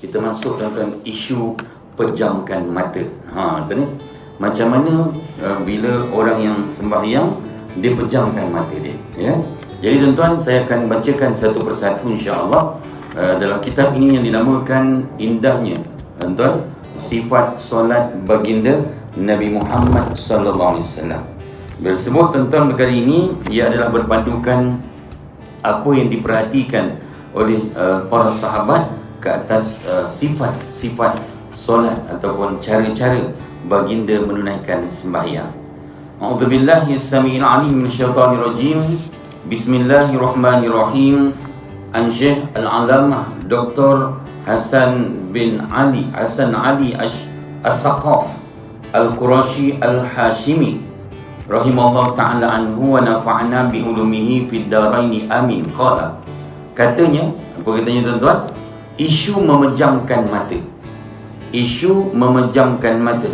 kita masuk dalam isu pejamkan mata. Tadi macam mana bila orang yang sembahyang dia pejamkan mata dia, ya. Jadi tuan-tuan, saya akan bacakan satu persatu insya-Allah dalam kitab ini yang dinamakan indahnya tuan-tuan sifat solat baginda Nabi Muhammad sallallahu alaihi wasallam. Bila sebut tuan-tuan perkara ini, ia adalah berpandukan apa yang diperhatikan oleh para sahabat ke atas sifat-sifat solat ataupun cara-cara baginda menunaikan sembahyang. A'udzubillahi as-sami'il 'alim minasyaitonir rajim. Bismillahirrahmanirrahim. An Syekh Al-Alamah Dr. Hasan Ali As-Saqaf Al-Qurashi Al-Hashimi rahimahullah ta'ala anhu wa nafa'na bi ulumihi fid daraini amin. Qala, katanya, apa katanya tuan-tuan? Isu memejamkan mata. Isu memejamkan mata.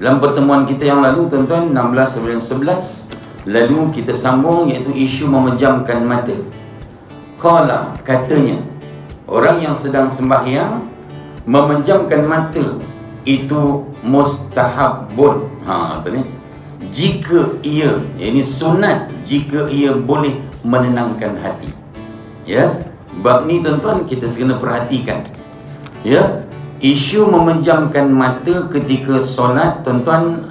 Dalam pertemuan kita yang lalu tuan-tuan, 16 dan 11, lalu kita sambung iaitu isu memejamkan mata. Qala, katanya, orang yang sedang sembahyang memejamkan mata itu mustahabun. Jika ia, ini sunat, jika ia boleh menenangkan hati. Ya, bab ni tuan-tuan kita kena perhatikan. Ya, isu memejamkan mata ketika solat tuan-tuan,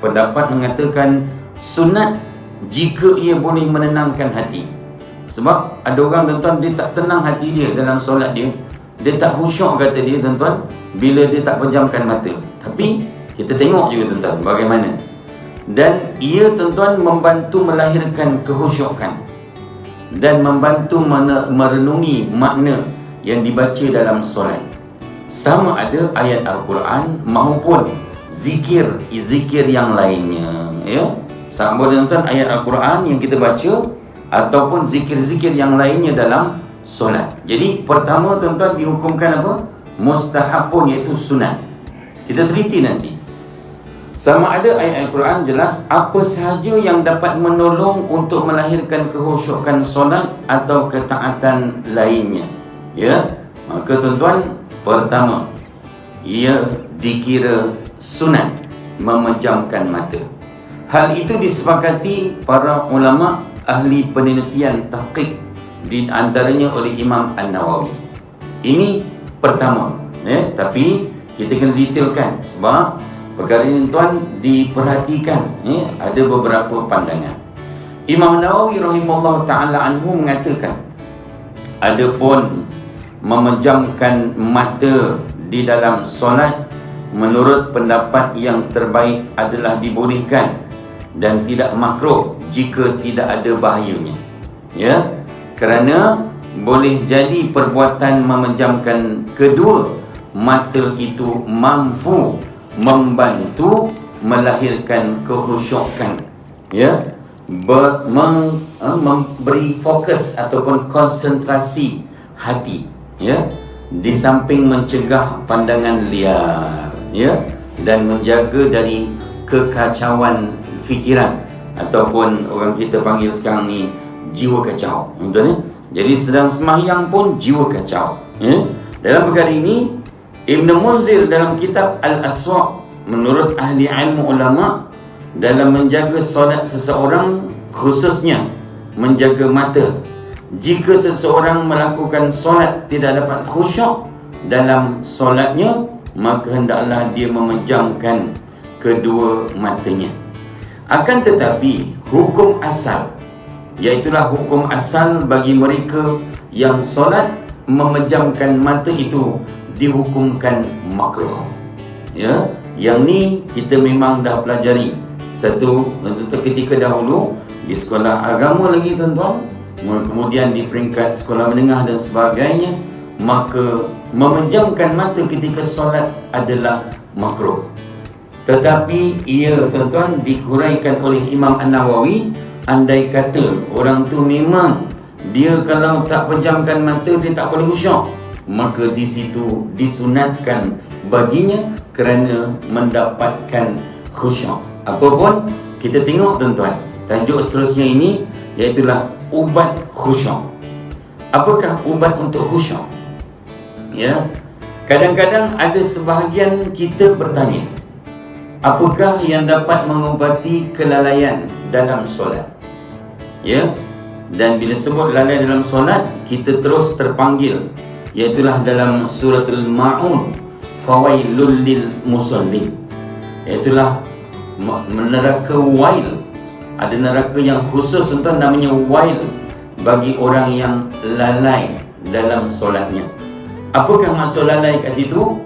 pendapat mengatakan sunat jika ia boleh menenangkan hati. Sebab ada orang tuan-tuan, dia tak tenang hati dia dalam solat dia, dia tak khusyuk kata dia tuan-tuan, bila dia tak pejamkan mata. Tapi kita tengok juga tuan-tuan bagaimana, dan ia tuan-tuan membantu melahirkan kehusyukan dan membantu merenungi makna yang dibaca dalam solat, sama ada ayat Al-Quran maupun zikir yang lainnya, ya. Sama ada tuan-tuan ayat Al-Quran yang kita baca ataupun zikir-zikir yang lainnya dalam solat. Jadi pertama tuan-tuan dihukumkan apa? Mustahabun, iaitu sunat. Kita teliti nanti. Sama ada ayat Al-Quran jelas apa sahaja yang dapat menolong untuk melahirkan kehusyukan solat atau ketaatan lainnya. Ya, maka tuan-tuan, pertama, ia dikira sunat memejamkan mata. Hal itu disepakati para ulama ahli penelitian tahqiq, di antaranya oleh Imam An-Nawawi. Ini pertama, tapi kita kena detailkan sebab perkara ini tuan diperhatikan, ada beberapa pandangan. Imam Nawawi rahimahullah ta'ala anhu mengatakan, adapun memejamkan mata di dalam solat menurut pendapat yang terbaik adalah dibolehkan dan tidak makruh jika tidak ada bahayanya. Ya, kerana boleh jadi perbuatan memejamkan kedua mata itu mampu membantu melahirkan kehusyukan, ya, memberi fokus ataupun konsentrasi hati, ya, di samping mencegah pandangan liar, ya, dan menjaga dari kekacauan fikiran ataupun orang kita panggil sekarang ni jiwa kacau, betul ni? Jadi sedang sembahyang pun jiwa kacau, ya? Dalam perkara ini Ibn Munzir dalam kitab Al-Aswaq, menurut ahli ilmu ulama, dalam menjaga solat seseorang, khususnya menjaga mata, jika seseorang melakukan solat tidak dapat khusyuk dalam solatnya, maka hendaklah dia memejamkan kedua matanya. Akan tetapi hukum asal, iaitulah hukum asal bagi mereka yang solat memejamkan mata itu dihukumkan makruh. Ya, yang ni kita memang dah pelajari satu ketika dahulu di sekolah agama lagi tuan-tuan, kemudian di peringkat sekolah menengah dan sebagainya, maka memejamkan mata ketika solat adalah makruh. Tetapi ia tuan-tuan dikuraikan oleh Imam An-Nawawi, andai kata orang tu memang dia kalau tak pejamkan mata dia tak boleh khusyuk, maka di situ disunatkan baginya kerana mendapatkan khusyuk. Apapun kita tengok tuan-tuan, tajuk seterusnya ini iaitulah ubat khusyuk. Apakah ubat untuk khusyuk? Ya, Kadang-kadang ada sebahagian kita bertanya, apakah yang dapat mengubati kelalaian dalam solat? Ya, dan bila sebut lalai dalam solat, kita terus terpanggil, iaitulah dalam suratul Ma'un, fawailul lil musallin, iaitulah neraka wail. Ada neraka yang khusus tuan, namanya wail, bagi orang yang lalai dalam solatnya. Apakah maksud lalai kat situ?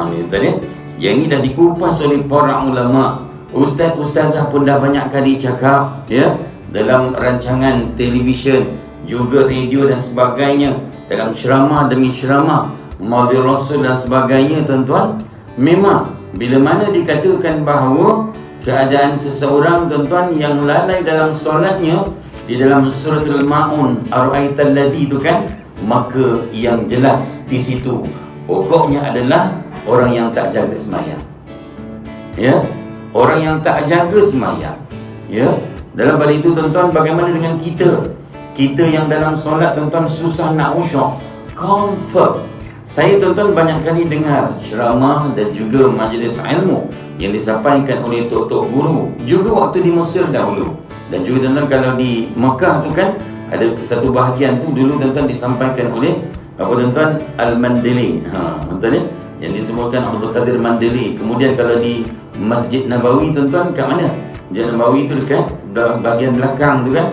Ni tadi. Yang ini dah dikupas oleh para ulama. Ustaz-ustazah pun dah banyak kali cakap, ya, dalam rancangan televisyen, juga radio dan sebagainya, dalam ceramah demi ceramah, Maulid Rasul dan sebagainya, tuan-tuan. Memang bila mana dikatakan bahawa keadaan seseorang, tuan-tuan, yang lalai dalam solatnya, di dalam suratul Ma'un, ara'aital ladzi itu kan, maka yang jelas di situ pokoknya adalah orang yang tak jaga sembahyang. Ya, orang yang tak jaga sembahyang. Ya, dalam balik itu, tuan-tuan, bagaimana dengan kita? Kita yang dalam solat, tuan-tuan, susah nak khusyuk. Confirm. Saya, tuan-tuan, banyak kali dengar ceramah dan juga majlis ilmu yang disampaikan oleh tok-tok guru, juga waktu di Mesir dahulu, dan juga, tuan-tuan, kalau di Mekah tu kan ada satu bahagian tu dulu, tuan-tuan, disampaikan oleh apa, tuan-tuan, Al-Mandili, tuan-tuan, ya, yang disebutkan Abdul Qadir Mandili. Kemudian kalau di Masjid Nabawi, tuan-tuan, kat mana? Masjid Nabawi tu dekat bahagian belakang tu kan,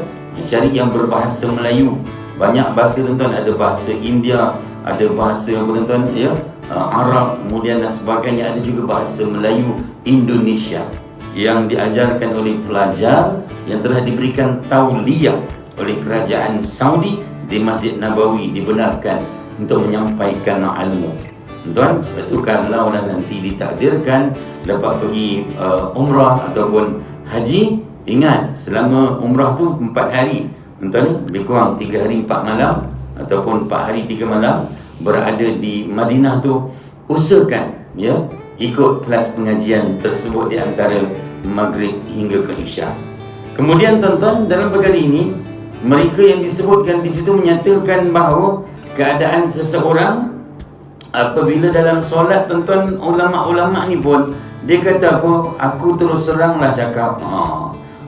cari yang berbahasa Melayu. Banyak bahasa, tuan-tuan, ada bahasa India, ada bahasa apa, tuan-tuan, ya, Arab, kemudian dan sebagainya, ada juga bahasa Melayu Indonesia yang diajarkan oleh pelajar yang telah diberikan tauliyah oleh kerajaan Saudi di Masjid Nabawi, dibenarkan untuk menyampaikan ilmu. Tuan, sebab itu kalau nanti ditakdirkan dapat pergi umrah ataupun haji, ingat selama umrah tu 4 hari, tuan, lebih kurang 3 hari 4 malam ataupun 4 hari 3 malam berada di Madinah tu, usahakan, ya, ikut kelas pengajian tersebut di antara maghrib hingga ke isya. Kemudian, tuan-tuan, dalam perkara ini, mereka yang disebutkan di situ menyatakan bahawa keadaan seseorang apabila dalam solat, tuan-tuan, ulama-ulama ni pun dia kata apa, aku terus teranglah cakap.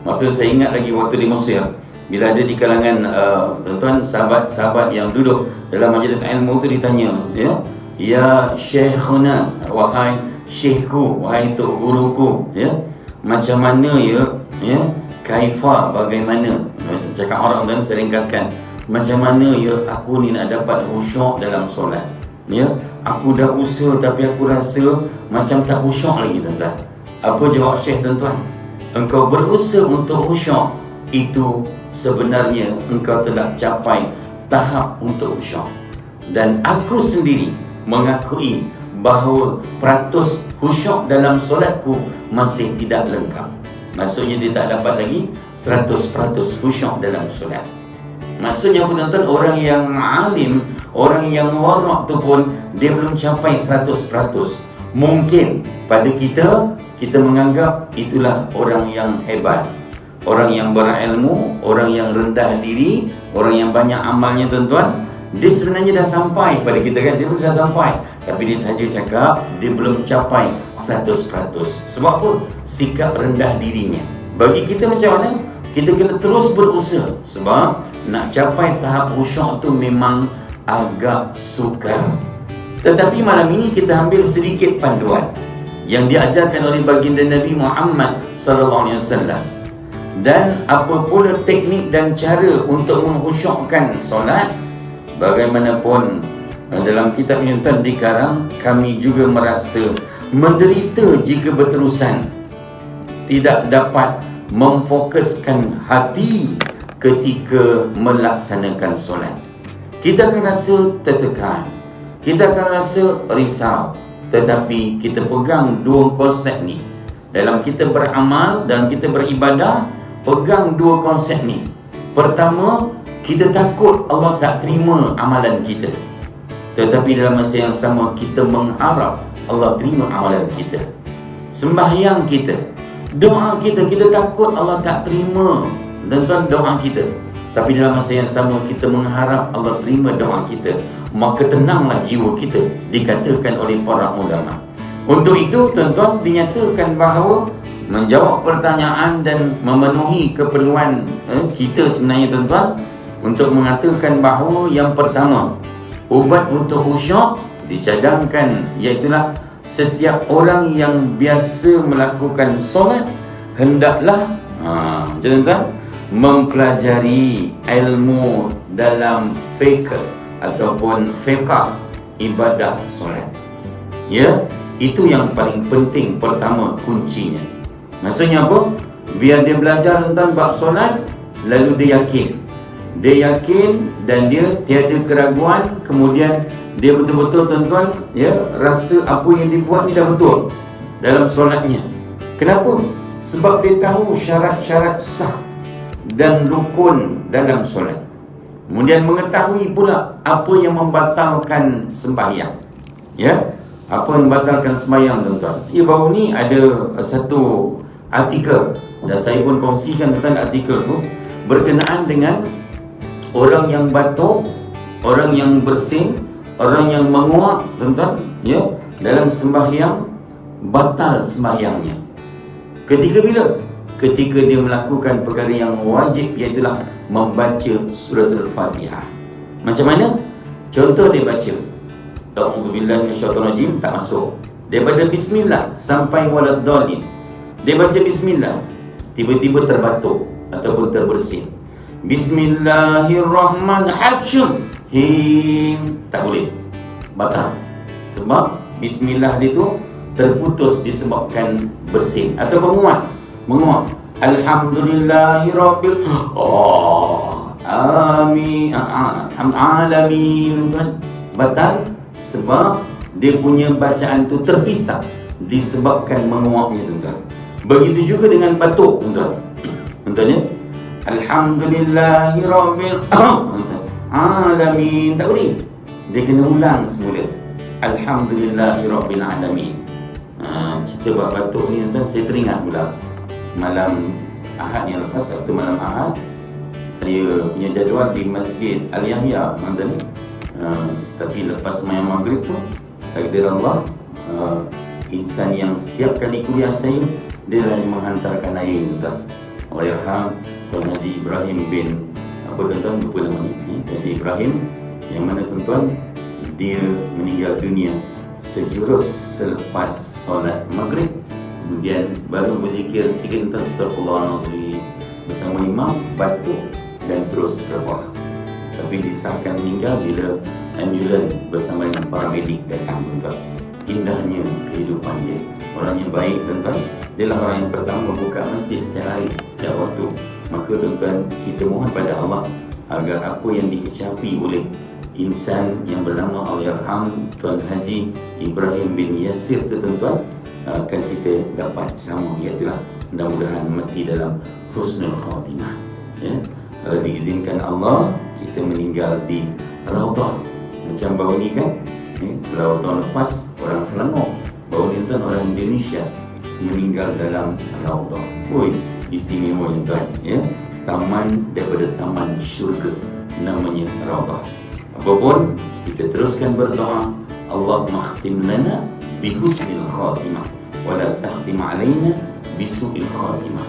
Maksud saya ingat lagi waktu di Mesir, bila ada di kalangan tuan-tuan, sahabat-sahabat yang duduk dalam majlis ilmu tu ditanya, ya Syekhuna, wahai syekhku, wahai tok guruku, ya, macam mana ya, kaifa, bagaimana, cakap orang, dan saya ringkaskan, macam mana ya aku ni nak dapat khusyuk dalam solat, ya, aku dah usaha tapi aku rasa macam tak khusyuk lagi, tuan-tuan. Apa jawab Syekh, tuan-tuan? Engkau berusaha untuk khusyuk, itu sebenarnya engkau telah capai tahap untuk khusyuk. Dan aku sendiri mengakui bahawa peratus khusyuk dalam solatku masih tidak lengkap. Maksudnya dia tak dapat lagi 100% khusyuk dalam solat. Maksudnya apa, tuan-tuan? Orang yang alim, orang yang warak tu pun dia belum capai 100%. Mungkin pada kita menganggap itulah orang yang hebat, orang yang berilmu, orang yang rendah diri, orang yang banyak amalnya, tuan-tuan. Dia sebenarnya dah sampai pada kita kan, dia pun dah sampai, tapi dia saja cakap dia belum capai 100%. Sebab apa? Sikap rendah dirinya. Bagi kita macam mana? Kita kena terus berusaha, sebab nak capai tahap khusyuk tu memang agak sukar. Tetapi malam ini kita ambil sedikit panduan yang diajarkan oleh baginda Nabi Muhammad SAW, dan apa pula teknik dan cara untuk mengkhusyukkan solat. Bagaimanapun dalam kitab yang dikarang, kami juga merasa menderita jika berterusan tidak dapat memfokuskan hati ketika melaksanakan solat. Kita akan rasa tertekan, kita akan rasa risau, tetapi kita pegang dua konsep ni. Dalam kita beramal, dalam kita beribadah, pegang dua konsep ni. Pertama, kita takut Allah tak terima amalan kita, tetapi dalam masa yang sama kita mengharap Allah terima amalan kita. Sembahyang kita, doa kita, kita takut Allah tak terima, dan tuan, doa kita. tapi dalam masa yang sama kita mengharap Allah terima doa kita, maka tenanglah jiwa kita, dikatakan oleh para ulama. Untuk itu tuan-tuan, dinyatakan bahawa menjawab pertanyaan dan memenuhi keperluan kita sebenarnya tuan-tuan, untuk mengatakan bahawa yang pertama, ubat untuk khusyuk dicadangkan, iaitulah setiap orang yang biasa melakukan solat hendaklah tuan-tuan mempelajari ilmu dalam fiqh ataupun fiqh ibadah solat. Ya, itu yang paling penting, pertama kuncinya. Maksudnya apa? Biar dia belajar tentang bab solat, lalu dia yakin dan dia tiada keraguan, kemudian dia betul-betul tuan-tuan rasa apa yang dibuat ni dah betul dalam solatnya. Kenapa? Sebab dia tahu syarat-syarat sah dan rukun dalam solat. Kemudian mengetahui pula apa yang membatalkan sembahyang. Ya, apa yang membatalkan sembahyang tuan-tuan. Baru ni ada satu artikel dan saya pun kongsikan tentang artikel tu berkenaan dengan orang yang batuk, orang yang bersin, orang yang menguap tuan-tuan, dalam sembahyang, batal sembahyangnya. Ketika bila? Ketika dia melakukan perkara yang wajib, iaitulah membaca surah Al-Fatihah. Macam mana? Contoh dia baca A'udzubillahi minasyaitonirrajim, tak masuk. Daripada bismillah sampai waladdallin, dia baca bismillah, tiba-tiba terbatuk ataupun terbersin. Bismillahirrahmanirrahim, tak boleh, batal. Sebab bismillah itu terputus disebabkan bersin atau menguap. Alhamdulillahirabbil alamin, batal sebab dia punya bacaan tu terpisah disebabkan menguapnya tuan-tuan. Begitu juga dengan batuk tuan-tuan. Contohnya Alhamdulillahirabbil alamin, tak boleh. Dia kena ulang semula. Alhamdulillahirabbil alamin. Cerita buat batuk ni tuan, saya teringat pula malam Ahad yang lepas, waktu malam Ahad saya punya jadual di Masjid Al-Yahya mantan. Tapi lepas sembahyang maghrib tu, takdir Allah, insan yang setiap kali kuliah saya dia lah yang menghantarkan air tuan. Allahyarham Tuan Haji Ibrahim bin apa tuan-tuan, lupa namanya, Tuan Haji Ibrahim, yang mana tuan-tuan dia meninggal dunia sejurus selepas solat maghrib. Kemudian baru berzikir sikit tentang astagfirullahaladzim bersama imam, batuk dan terus rebah. Tapi disahkan meninggal bila ambulans bersama dengan paramedik datang tuan-tuan. Indahnya kehidupan dia. Orang yang baik tuan-tuan, dia lah orang yang pertama buka masjid setiap hari, setiap waktu. Maka tuan-tuan, kita mohon pada Allah agar apa yang dikecapi oleh insan yang bernama Allahyarham Tuan Haji Ibrahim bin Yasir tu tuan-tuan, akan kita dapat sama, iaitulah mudah-mudahan mati dalam husnul khatimah. Kalau diizinkan Allah, kita meninggal di Raudhah. Macam baru ni kan, kalau tahun lepas orang Selangor, baru ni tuan orang Indonesia meninggal dalam Raudhah. Istimewa tuan, taman daripada taman syurga, namanya Raudhah. Apapun, kita teruskan berdoa, Allahumma khtim lana bihusnil khatimah wa la takhtim alaina bisu'il khatimah.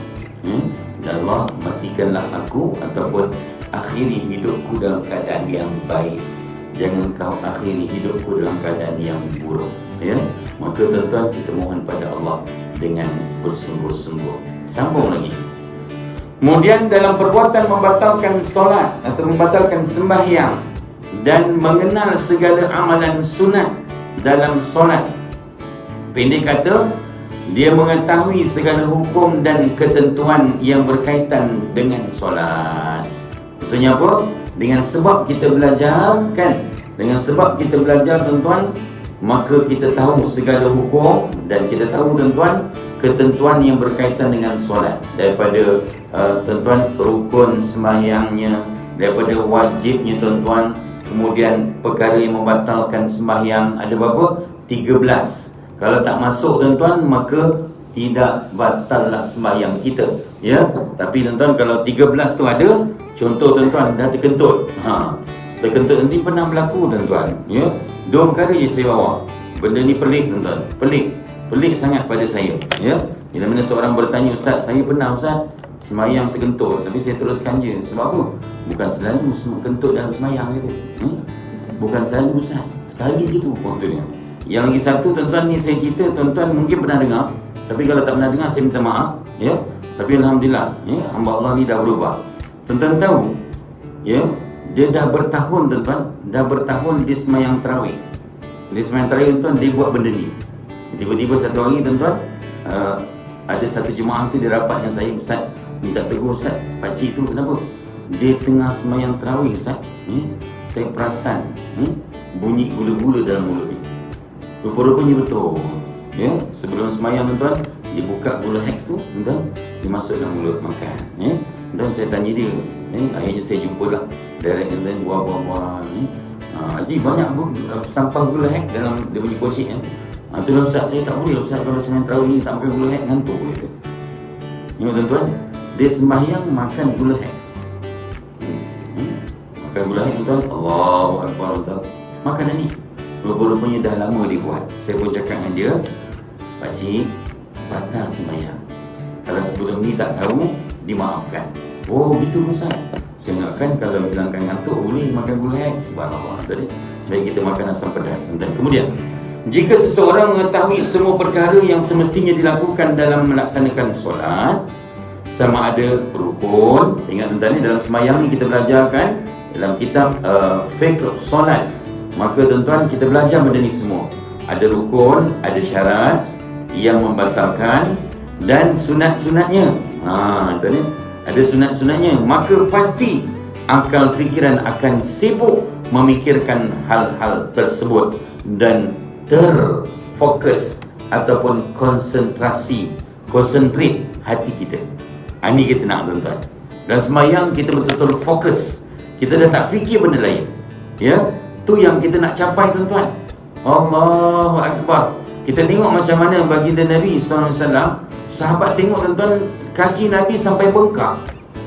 Dan Allah, matikanlah aku ataupun akhiri hidupku dalam keadaan yang baik, jangan kau akhiri hidupku dalam keadaan yang buruk. Maka tuan-tuan, kita mohon pada Allah dengan bersungguh-sungguh. Sambung lagi. Kemudian dalam perbuatan membatalkan solat atau membatalkan sembahyang dan mengenal segala amalan sunat dalam solat. Pendek kata, dia mengetahui segala hukum dan ketentuan yang berkaitan dengan solat. Maksudnya apa? Dengan sebab kita belajar kan, dengan sebab kita belajar tuan-tuan, maka kita tahu segala hukum dan kita tahu tuan-tuan ketentuan yang berkaitan dengan solat, daripada tuan-tuan rukun sembahyangnya, daripada wajibnya tuan-tuan, kemudian perkara yang membatalkan sembahyang ada berapa? 13. Kalau tak masuk tuan-tuan, maka tidak batallah sembahyang kita. Ya, tapi tuan-tuan kalau 13 tu ada, contoh tuan-tuan dah terkentut. Terkentut nanti pernah berlaku tuan-tuan. Ya, dua perkara je saya bawa. Benda ni pelik tuan-tuan. Pelik sangat pada saya. Ya, bila mana seorang bertanya, "Ustaz, saya pernah Ustaz sembahyang terkentut, tapi saya teruskan je." Sebab apa? Bukan selalu kentut dalam sembahyang gitu. Bukan selalu Ustaz, sekali je tu contohnya. Yang lagi satu tuan-tuan ni saya cerita, tuan-tuan mungkin pernah dengar, tapi kalau tak pernah dengar saya minta maaf. Ya, tapi alhamdulillah, ya, hamba Allah ni dah berubah. Tuan-tuan tahu, ya, dia dah bertahun tuan-tuan, dah bertahun dia sembahyang tarawih. Dia sembahyang tarawih tuan-tuan, dia buat benda ni. Tiba-tiba satu hari tuan-tuan, ada satu jemaah tu dia rapat dengan saya, "Ustaz, minta tegur Ustaz, pakcik tu kenapa? Dia tengah sembahyang tarawih Ustaz, saya perasan bunyi gula-gula dalam mulut dia." Rupa-rupanya betul. Ya, sebelum sembahyang tuan-tuan, dia buka gula hex tu, tuan-tuan, dia masuk dalam mulut makan. Ya, dan saya tanya dia, akhirnya saya jumpa lah direct tuan-tuan, buah-buah. Haji banyak sampah gula hex dalam dia punya kocik. Tu lah Ustaz, saya tak boleh Ustaz kalau sembahyang tarawih ni tak makan gula hex, ngantuk gitu. Tengok tuan-tuan, dia sembahyang makan gula hex. Makan gula hex tuan-tuan, Allahu Akbar tuan-tuan. Makanan ni rupa-rupanya dah lama dia buat. Saya pun cakap dengan dia, "Pakcik, batal sembahyang. Kalau sebelum ni tak tahu, dimaafkan." "Oh gitu Ustaz." Saya ingatkan kalau hilangkan ngantuk boleh makan gula hex. Subhanallah tadi. Baik, kita makan asam pedas. Dan kemudian, jika seseorang mengetahui semua perkara yang semestinya dilakukan dalam melaksanakan solat, sama ada rukun, ingat tuan-tuan ni dalam sembahyang ni kita belajarkan dalam kitab fiqh solat. Maka tuan-tuan kita belajar benda ni semua. Ada rukun, ada syarat yang membatalkan dan sunat-sunatnya. Tuan ni ada sunat-sunatnya. Maka pasti akal fikiran akan sibuk memikirkan hal-hal tersebut dan terfokus ataupun konsentrate hati kita. Ini kita nak tuan-tuan. Dan sembahyang kita betul-betul fokus. Kita dah tak fikir benda lain. Ya, tu yang kita nak capai tuan-tuan. Allahu Akbar. Kita tengok macam mana baginda Nabi SAW. Sahabat tengok tuan-tuan, kaki Nabi sampai bengkak.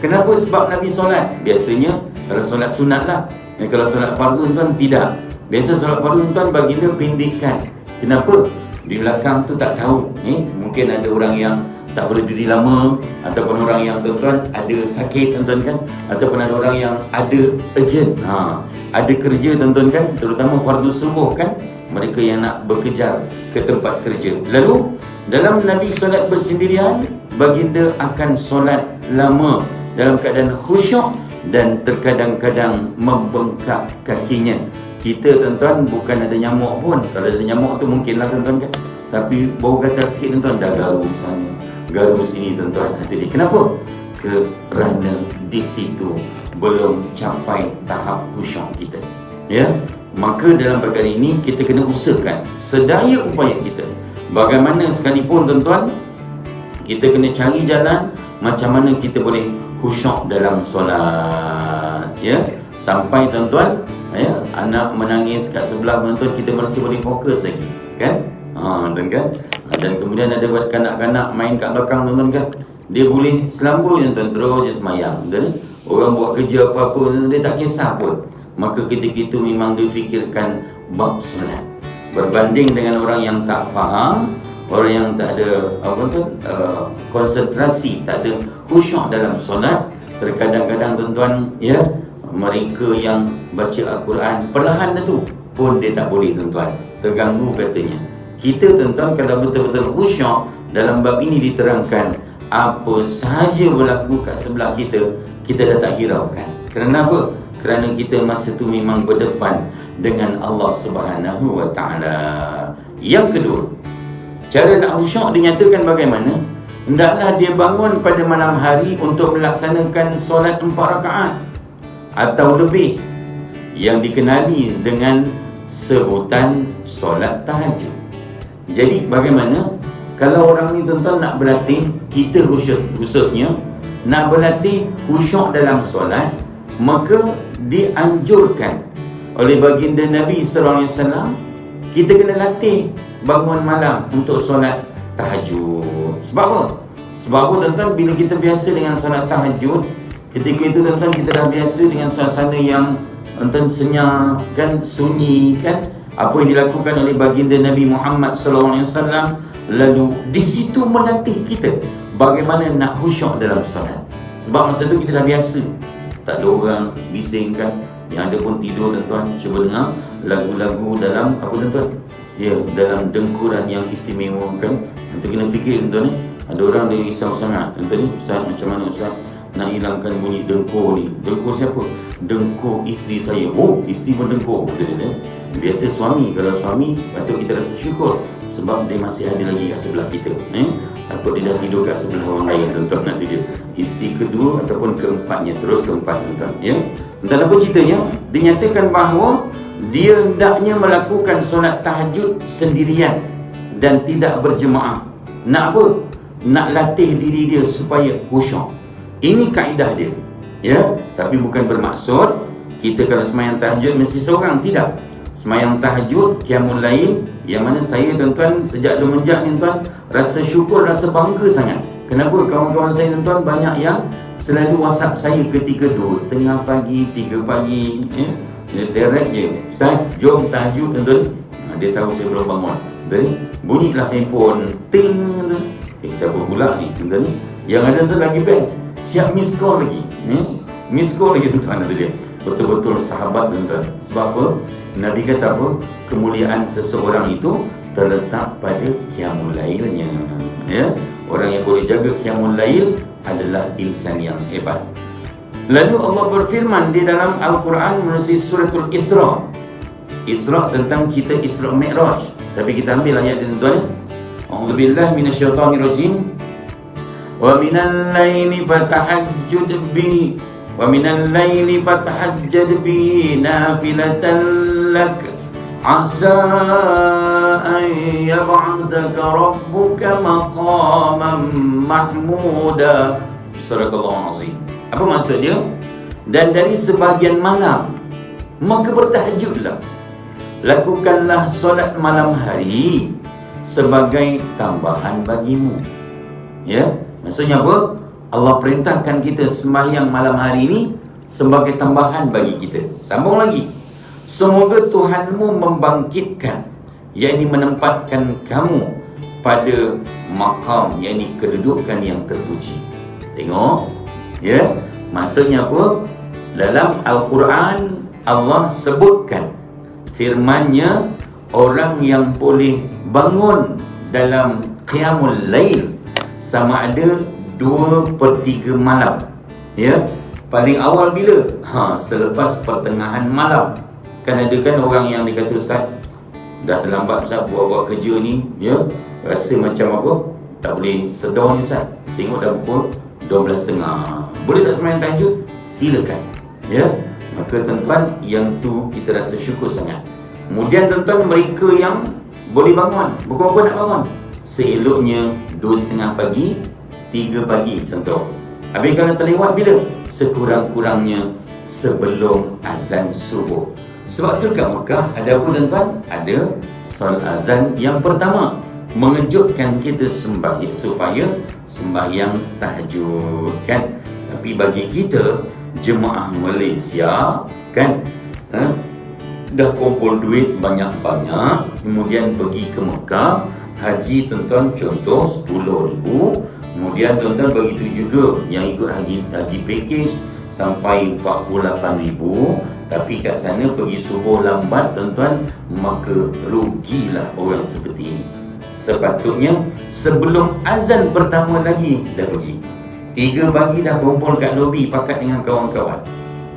Kenapa? Sebab Nabi solat. Biasanya kalau solat sunat lah. Kalau solat fardu tuan-tuan tidak. Biasa solat fardu tuan baginda pendekkan. Kenapa? Di belakang tu tak tahu. Mungkin ada orang yang tak boleh diri lama, ataupun orang yang tuan-tuan ada sakit tuan-tuan kan, ataupun ada orang yang ada urgent, ada kerja tuan-tuan kan, terutama fardu subuh kan, mereka yang nak bekerja ke tempat kerja. Lalu dalam Nabi solat bersendirian, baginda akan solat lama dalam keadaan khusyuk dan terkadang-kadang membengkak kakinya. Kita tuan-tuan bukan ada nyamuk pun. Kalau ada nyamuk tu mungkinlah tuan-tuan kan, tapi bau gatal sikit tuan-tuan dah garu sana, garu sini tuan-tuan. Hati dia. Kenapa? Kerana di situ belum capai tahap khusyuk kita. Ya, maka dalam perkara ini kita kena usahakan sedaya upaya kita. Bagaimana sekalipun tuan-tuan, kita kena cari jalan macam mana kita boleh khusyuk dalam solat. Ya, sampai tuan-tuan, ya, anak menangis kat sebelah tuan-tuan, kita masih boleh fokus lagi kan. Tuan kan. Dan kemudian ada buat kanak-kanak main kat belakang tuan-tuan kan, dia boleh selambut tuan-tuan, terus je semayang. Dan orang buat kerja apa-apa dia tak kisah pun. Maka ketika itu memang dia fikirkan bab solat. Berbanding dengan orang yang tak faham, orang yang tak ada konsentrasi, tak ada khusyuk dalam solat, terkadang-kadang tuan-tuan, ya, mereka yang baca Al-Quran perlahan tu pun dia tak boleh tuan-tuan, terganggu katanya. Kita tuan-tuan kalau betul-betul khusyuk, dalam bab ini diterangkan apa sahaja berlaku kat sebelah kita, kita dah tak hiraukan. Kerana apa? Kerana kita masa tu memang berdepan dengan Allah Subhanahu wa Ta'ala. Yang kedua, cara nak khusyuk dinyatakan bagaimana? Hendaklah dia bangun pada malam hari untuk melaksanakan solat 4 rakaat atau lebih, yang dikenali dengan sebutan solat tahajud. Jadi bagaimana kalau orang ni tuan-tuan nak berlatih, kita khususnya nak berlatih khusyuk dalam solat, maka dianjurkan oleh baginda Nabi SAW, kita kena latih bangun malam untuk solat tahajud. Sebab apa? Sebab apa tuan-tuan, bila kita biasa dengan solat tahajud, ketika itu tuan-tuan kita dah biasa dengan suasana yang tuan-tuan senyap kan, sunyi kan, apa yang dilakukan oleh baginda Nabi Muhammad SAW. Lalu di situ melatih kita bagaimana nak khusyuk dalam solat. Sebab masa tu kita dah biasa, tak ada orang bising kan, yang ada pun tidur tuan-tuan. Cuba dengar lagu-lagu dalam apa tuan-tuan? Ya, dalam dengkuran yang istimewa kan. Nanti kena fikir tuan-tuan ni, ada orang dia risau sangat. Nanti ni, Ustaz macam mana Ustaz nak hilangkan bunyi dengkur ni? Dengkur siapa? Dengkur isteri saya. Oh, isteri pun dengkur. Biasa suami, kalau suami patut kita rasa syukur sebab dia masih ada lagi kat sebelah kita. Takut dia dah tidur kat sebelah orang lain tuan-tuan, nanti dia isteri kedua ataupun keempatnya, terus keempat tuan-tuan. Ya. Entah apa ceritanya, dinyatakan bahawa dia hendaknya melakukan solat tahajud sendirian dan tidak berjemaah. Nak apa? Nak latih diri dia supaya khusyuk. Ini kaedah dia. Ya, tapi bukan bermaksud kita kalau sembahyang tahajud mesti seorang, tidak. Sembahyang tahajud, qiyamul lail, yang mana saya tuan-tuan sejak semenjak ni tuan rasa syukur, rasa bangga sangat. Kenapa? Kawan-kawan saya tuan-tuan banyak yang selalu WhatsApp saya ketika 2:30 pagi, 3 pagi, ya. Direct je, Ustaz, jom tahajud tuan-tuan. Dia tahu saya belum bangun. Betul? Bunyilah handphone, ting tuan. Siapa pula ni tuan-tuan? Yang ada tuan lagi best, siap miss call lagi. Miss call lagi tuan-tuan, ada dia. Betul-betul sahabat tuan-tuan. Sebab apa? Nabi kata apa? Kemuliaan seseorang itu terletak pada qiyamul lailnya. Ya, orang yang boleh jaga qiyamul lail adalah insan yang hebat. Lalu Allah berfirman di dalam Al-Quran melalui suratul Isra. Isra tentang cerita Isra Mi'raj. Tapi kita ambil ayat ini tuan. A'udzubillahi minasyaitonirrajim. Wa minal laili fatahajjud bihi wa minal laili fatahajjad bihi nafilatan lak asa an yab'athaka rabbuka maqaman mahmuda. Sadaqallahu azim. Apa maksud dia? Dan dari sebahagian malam maka bertahajudlah. Lakukanlah solat malam hari sebagai tambahan bagimu. Ya, maksudnya apa? Allah perintahkan kita sembahyang malam hari ini sebagai tambahan bagi kita. Sambung lagi. Semoga Tuhanmu membangkitkan, yakni menempatkan kamu pada maqam, yakni kedudukan yang terpuji. Tengok, ya, maksudnya apa? Dalam Al-Quran Allah sebutkan firman-Nya, orang yang boleh bangun dalam qiyamul lail sama ada 2/3 malam. Ya, paling awal bila? Selepas pertengahan malam. Kan ada kan orang yang dia kata, Ustaz, dah terlambat Ustaz buat kerja ni, ya, rasa macam apa? Tak boleh sedar ni Ustaz. Tengok dah pukul 12.30. Boleh tak sembahyang tahajud? Silakan. Ya, maka tuan-tuan, yang tu kita rasa syukur sangat. Kemudian tuan-tuan, mereka yang boleh bangun, pukul apa nak bangun? Seeloknya 2:30 pagi, 3 pagi contoh. Habis kalau terlewat bila? Sekurang-kurangnya sebelum azan subuh. Sebab tu kat Mekah ada apa tuan-tuan? Ada solat azan yang pertama, mengejutkan kita supaya sembahyang tahajud kan. Tapi bagi kita jemaah Malaysia kan, dah kumpul duit banyak-banyak, kemudian pergi ke Mekah haji tuan-tuan, contoh 10,000. Kemudian tuan-tuan begitu juga yang ikut haji package sampai 48,000. Tapi kat sana pergi subuh lambat tuan-tuan, maka rugilah orang seperti ini. Sepatutnya sebelum azan pertama lagi dah pergi. 3 pagi dah kumpul kat lobi pakat dengan kawan-kawan.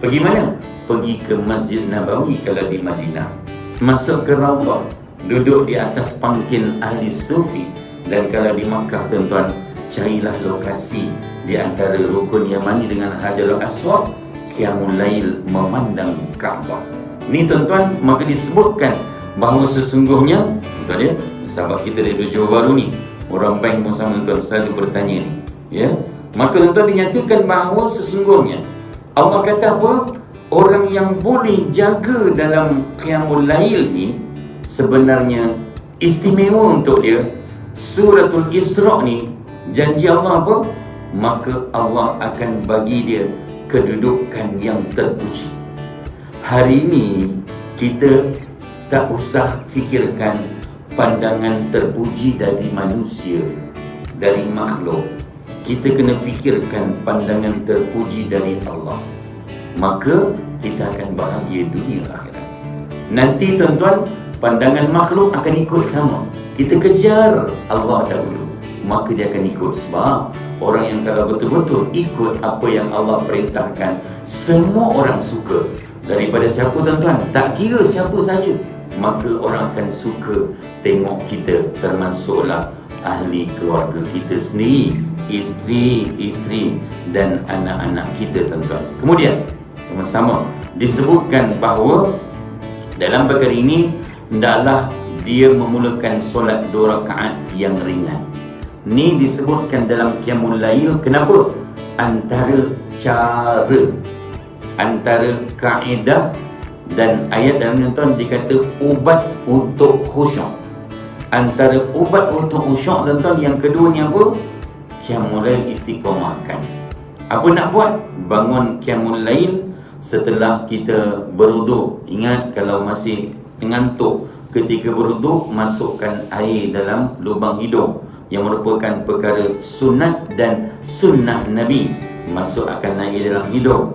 Pergi mana? Pergi ke Masjid Nabawi kalau di Madinah. Masuk ke Raudhah, duduk di atas pangkil ahli sufi. Dan kalau di Makkah tuan-tuan, carilah lokasi di antara rukun Yamani dengan Hajarul Aswad, qiyamul lail memandang Kaabah. Ni tuan-tuan, maka disebutkan bahawa sesungguhnya, tuan ya, sahabat kita dari Johor Bahru ni, orang bank pun sama tuan selalu bertanya ni, ya. Maka tuan-tuan dinyatakan bahawa sesungguhnya Allah kata apa? Orang yang boleh jaga dalam qiyamul lail ni sebenarnya istimewa untuk dia Suratul Isra ni, janji Allah apa? Maka Allah akan bagi dia kedudukan yang terpuji. Hari ini kita tak usah fikirkan pandangan terpuji dari manusia, dari makhluk. Kita kena fikirkan pandangan terpuji dari Allah. Maka kita akan bahagia dunia akhirat. Nanti tuan-tuan, pandangan makhluk akan ikut sama. Kita kejar Allah dahulu, maka dia akan ikut. Sebab orang yang kalau betul-betul ikut apa yang Allah perintahkan, semua orang suka. Daripada siapa tuan-tuan? Tak kira siapa saja, maka orang akan suka tengok kita. Termasuklah ahli keluarga kita sendiri, isteri dan anak-anak kita tuan-tuan. Kemudian sama-sama disebutkan bahawa dalam perkara ini hendaklah dia memulakan solat 2 rakaat yang ringan. Ni disebutkan dalam Qiyamul Lail. Kenapa? Antara kaedah dan ayat dalam tuan dikata ubat untuk khusyuk. Antara ubat untuk khusyuk tuan yang kedua ni apa? Qiyamul Lail istiqamahkan. Apa nak buat? Bangun Qiyamul Lail setelah kita berwuduk. Ingat, kalau masih mengantuk ketika berwuduk, masukkan air dalam lubang hidung, yang merupakan perkara sunat dan sunnah Nabi. Masukkan air dalam hidung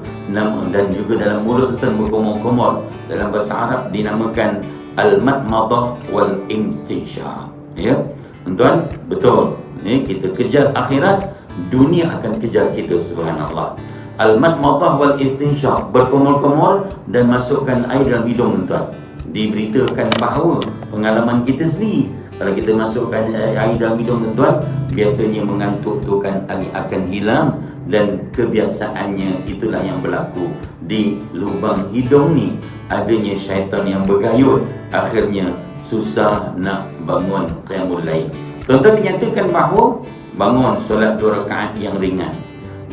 dan juga dalam mulut dan berkomor-komor. Dalam bahasa Arab dinamakan al-madmadah wal instinsyaq. Ya, tuan, betul. Ni kita kejar akhirat, dunia akan kejar kita, subhanallah. Al-madmadah wal istinsyaq, berkomor-komor dan masukkan air dalam hidung tuan. Diberitakan bahawa pengalaman kita sendiri, kalau kita masukkan air dalam hidung tuan, biasanya mengantuk tu kan akan hilang, dan kebiasaannya itulah yang berlaku di lubang hidung ni. Adanya syaitan yang bergayut, akhirnya susah nak bangun Qiyamul Lail. Tuan-tuan, dinyatakan bahawa bangun solat 2 rakaat yang ringan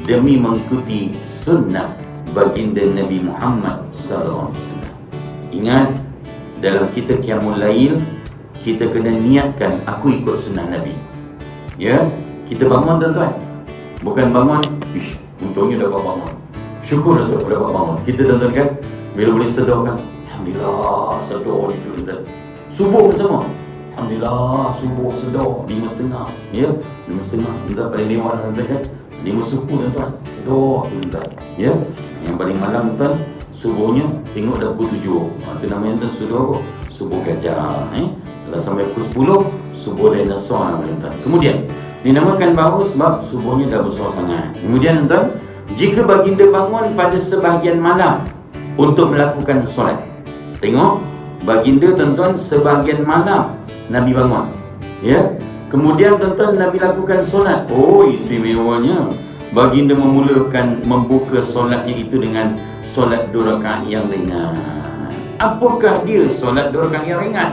demi mengikuti sunnah baginda Nabi Muhammad SAW. Ingat, dalam kita Qiyamul Lail, kita kena niatkan aku ikut sunnah Nabi. Ya, kita bangun tuan-tuan, bukan bangun untungnya dapat bangun, syukur rasa dapat bangun. Kita tuan-tuan kan, bila boleh sedar kan, alhamdulillah sedar ni tuan-tuan. Subuh sama, alhamdulillah subuh sedar 5.30. Ya, 5.30 tuan-tuan, paling 5 tuan-tuan kan, 5 subuh tuan-tuan, sedar tuan-tuan. Ya, yang paling malam tuan, subuhnya tengok dah pukul 7. Itu namanya tuan subuh apa? Subuh gajah. Kalau sampai pukul 10, subuh dinosaur namanya tuan. Kemudian dinamakan bahawa sebab subuhnya dah besar sangat. Kemudian tuan, jika baginda bangun pada sebahagian malam untuk melakukan solat. Tengok, baginda tuan-tuan sebahagian malam Nabi bangun. Ya. Kemudian tuan-tuan Nabi lakukan solat. Oh, istimewanya baginda membuka solatnya itu dengan solat 2 rakaat yang ringan. Apakah dia solat 2 rakaat yang ringan?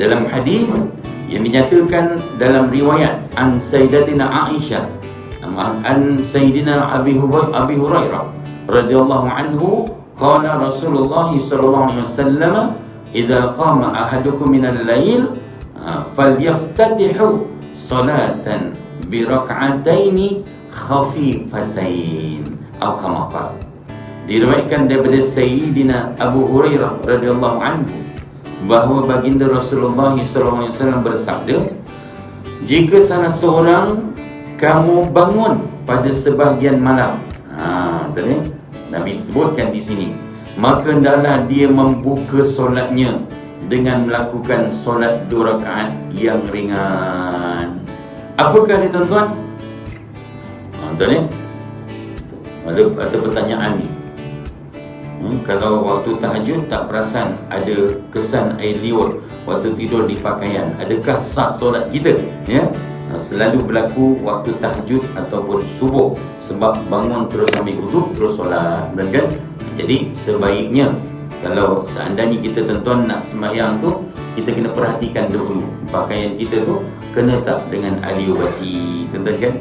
Dalam hadis yang dinyatakan dalam riwayat an Sayyidatina Aisyah, an Sayyidina Abi Hurairah radhiyallahu anhu, qala Rasulullah sallallahu alaihi wasallam, idza qama ahadukum minal lail falyaftatih salatan bi rak'ataini khafifatain atau kama qala. Diriwayatkan daripada Sayyidina Abu Hurairah radhiyallahu anhu bahawa baginda Rasulullah SAW bersabda, jika salah seorang kamu bangun pada sebahagian malam, tadi Nabi sebutkan di sini, maka hendaklah dia membuka solatnya dengan melakukan solat 2 rakaat yang ringan. Apakah dia tuan-tuan? Ada pertanyaan ni. Kalau waktu tahajud tak perasan ada kesan air liur waktu tidur di pakaian, adakah sah solat kita? Ya, selalu berlaku waktu tahajud ataupun subuh, sebab bangun terus ambil wuduk terus solat, kan? Jadi sebaiknya kalau seandainya kita tuan-tuan nak sembahyang tu, kita kena perhatikan dahulu pakaian kita tu kena tak dengan air liur basi, tuan-tuan kan?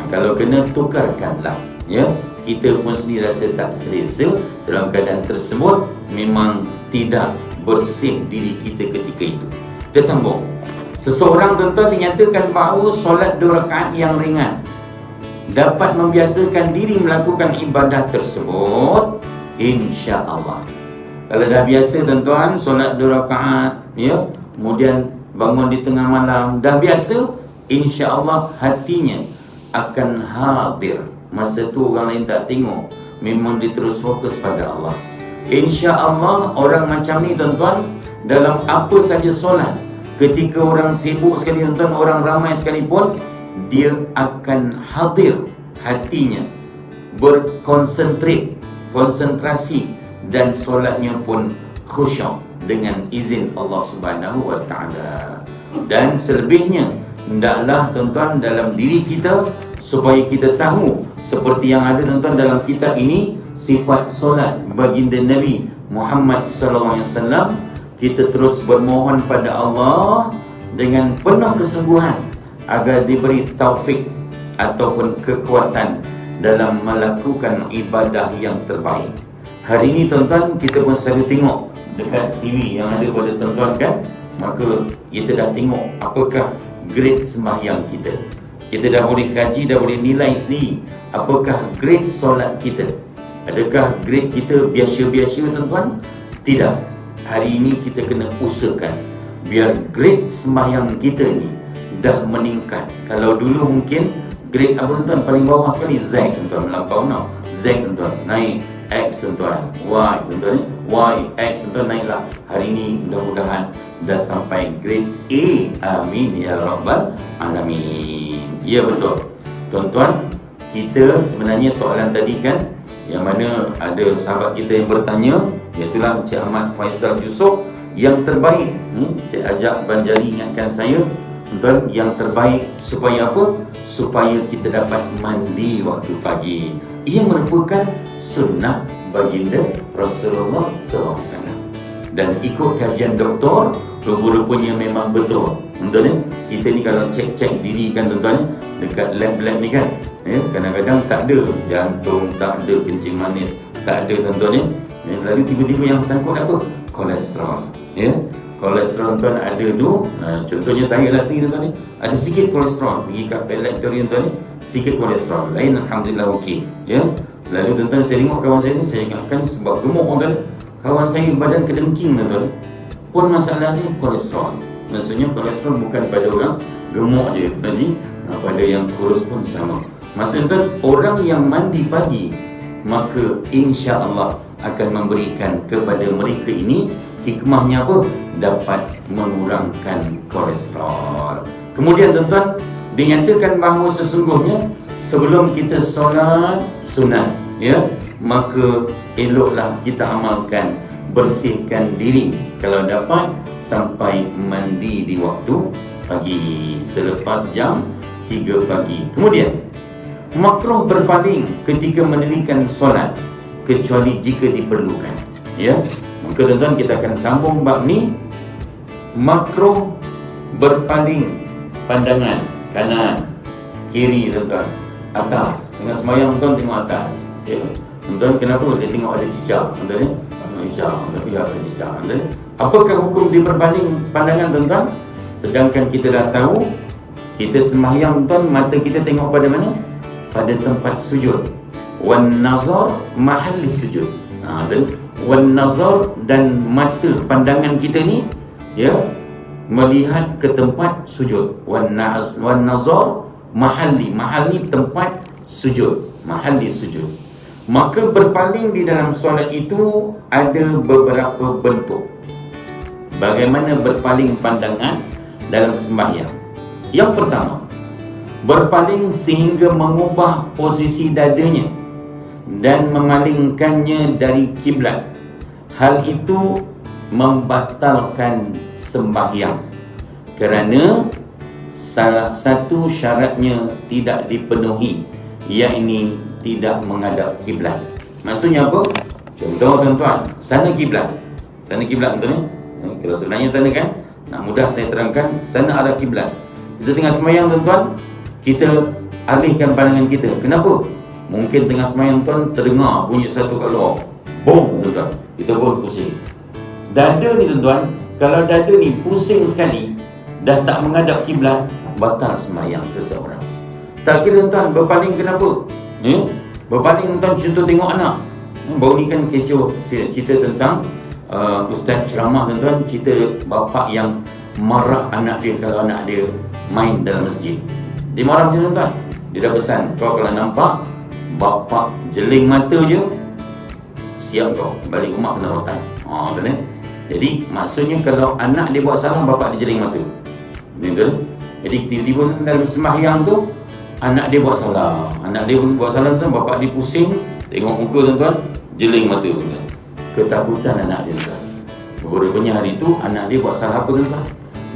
Kalau kena, tukarkanlah. Ya, kita pun sendiri rasa tak selesa dalam keadaan tersebut, memang tidak bersih diri kita ketika itu. Kita sambung. Seseorang tuan-tuan dinyatakan bahawa solat 2 rakaat yang ringan dapat membiasakan diri melakukan ibadah tersebut, insya-Allah. Kalau dah biasa tuan-tuan solat 2 rakaat, ya, kemudian bangun di tengah malam, dah biasa, insya-Allah hatinya akan hadir. Masa tu orang lain tak tengok, memang dia terus fokus pada Allah. InsyaAllah orang macam ni tuan-tuan, dalam apa saja solat, ketika orang sibuk sekali tuan-tuan, orang ramai sekalipun, dia akan hadir hatinya, konsentrasi, dan solatnya pun khusyuk dengan izin Allah Subhanahu wa Ta'ala. Dan selebihnya, hendaklah tuan-tuan dalam diri kita, supaya kita tahu seperti yang ada tuan-tuan dalam kitab ini, sifat solat baginda Nabi Muhammad SAW. Kita terus bermohon pada Allah dengan penuh kesungguhan agar diberi taufik ataupun kekuatan dalam melakukan ibadah yang terbaik. Hari ini tuan-tuan, kita pun selalu tengok dekat TV yang ada pada tuan-tuan kan, maka kita dah tengok apakah grade sembahyang kita. Kita dah boleh kaji, dah boleh nilai sendiri apakah grade solat kita. Adakah grade kita biasa-biasa tuan-tuan? Tidak. Hari ini kita kena usahakan biar grade sembahyang kita ni dah meningkat. Kalau dulu mungkin grade apa tuan-tuan, paling bawah sekali Z tuan-tuan, melampau now. Z tuan-tuan, naik X tuan-tuan, Y tuan-tuan, Y, X tuan-tuan, naiklah. Hari ini mudah-mudahan dah sampai grade A. Amin ya rabbal alamin. Ya betul tuan-tuan, kita sebenarnya soalan tadi kan, yang mana ada sahabat kita yang bertanya, iaitulah Encik Ahmad Faisal Yusof, yang terbaik. Cik ajak Banjari ingatkan saya tuan-tuan, yang terbaik supaya apa? Supaya kita dapat mandi waktu pagi. Ia merupakan sunnah baginda Rasulullah SAW. Dan ikut kajian doktor, rupa-rupanya memang betul. Tuan-tuan, kita ni kalau cek-cek diri kan tuan-tuan, dekat lab-lab ni kan, kadang-kadang tak ada jantung, tak ada kencing manis, tak ada tuan-tuan. Lalu tiba-tiba yang sangkut apa? Kolesterol. Kolesterol tuan ada tu, contohnya saya lah sendiri tuan-tuan, ada sikit kolesterol, pergi kat laboratory tuan-tuan, sikit kolesterol, lain alhamdulillah okey. Lalu tuan-tuan, saya tengok kawan saya tu, saya ingatkan sebab gemuk tuan-tuan, kawan saya badan kedengking tuan-tuan, pun masalah ni kolesterol. Maksudnya kolesterol bukan pada orang gemuk je tadi, pada yang kurus pun sama. Maksudnya tuan, orang yang mandi pagi, maka insya-Allah akan memberikan kepada mereka ini hikmahnya apa? Dapat mengurangkan kolesterol. Kemudian tuan-tuan, dinyatakan bahawa sesungguhnya sebelum kita solat sunat, maka eloklah kita amalkan bersihkan diri kalau dapat sampai mandi di waktu pagi selepas jam 3 pagi. Kemudian makruh berpaling ketika mendirikan solat kecuali jika diperlukan. Maka tuan-tuan, kita akan sambung bab ni. Makruh berpaling pandangan kanan, kiri tuan-tuan, atas. Tengah sembahyang tuan tengok atas. Tuan-tuan, kenapa dia tengok ada cicak tuan-tuan? Cicak, tapi ada cicak tuan-tuan. Apakah hukum dia berpaling pandangan tuan-tuan? Sedangkan kita dah tahu, kita sembahyang tuan, mata kita tengok pada mana? Pada tempat sujud. Wan nazar mahalli sujud. Wan nazar, dan mata pandangan kita ni melihat ke tempat sujud. Wan nazar mahalli tempat sujud, mahalli sujud. Maka berpaling di dalam solat itu ada beberapa bentuk. Bagaimana berpaling pandangan dalam sembahyang? Yang pertama, berpaling sehingga mengubah posisi dadanya dan memalingkannya dari kiblat. Hal itu membatalkan sembahyang kerana salah satu syaratnya tidak dipenuhi, yakni tidak menghadap kiblat. Maksudnya apa? Contoh tuan-tuan, sana kiblat tuan-tuan. Kalau sebenarnya sana kan, nak mudah saya terangkan, sana arah kiblat. Kita tengah sembahyang tuan-tuan, kita alihkan pandangan kita. Kenapa? Mungkin tengah sembahyang tuan terdengar bunyi satu kat luar, bom tuan-tuan, kita pun pusing. Dada ni tuan-tuan, kalau dada ni pusing sekali, dah tak menghadap kiblat, batal sembahyang seseorang. Tak kira tuan berpaling kenapa? Berpaling tuan contoh tengok anak. Baru ni kan kecoh cerita tentang ustaz ceramah tuan, cerita bapa yang marah anak dia kalau anak dia main dalam masjid. Dia marah macam tuan. Dia dah pesan, kau kalau nampak bapa jeling mata je, siap kau balik rumah kena rotan. Betul. Jadi maksudnya kalau anak dia buat salah, bapa dia jeling mata. Betul. Jadi tiba-tiba dalam sembahyang tu anak dia buat salah. Anak dia buat salah tu, bapa dia pusing, tengok muka tuan-tuan, jeling mata tuan. Ketakutan anak dia tuan. Rupanya hari tu anak dia buat salah apa tuan?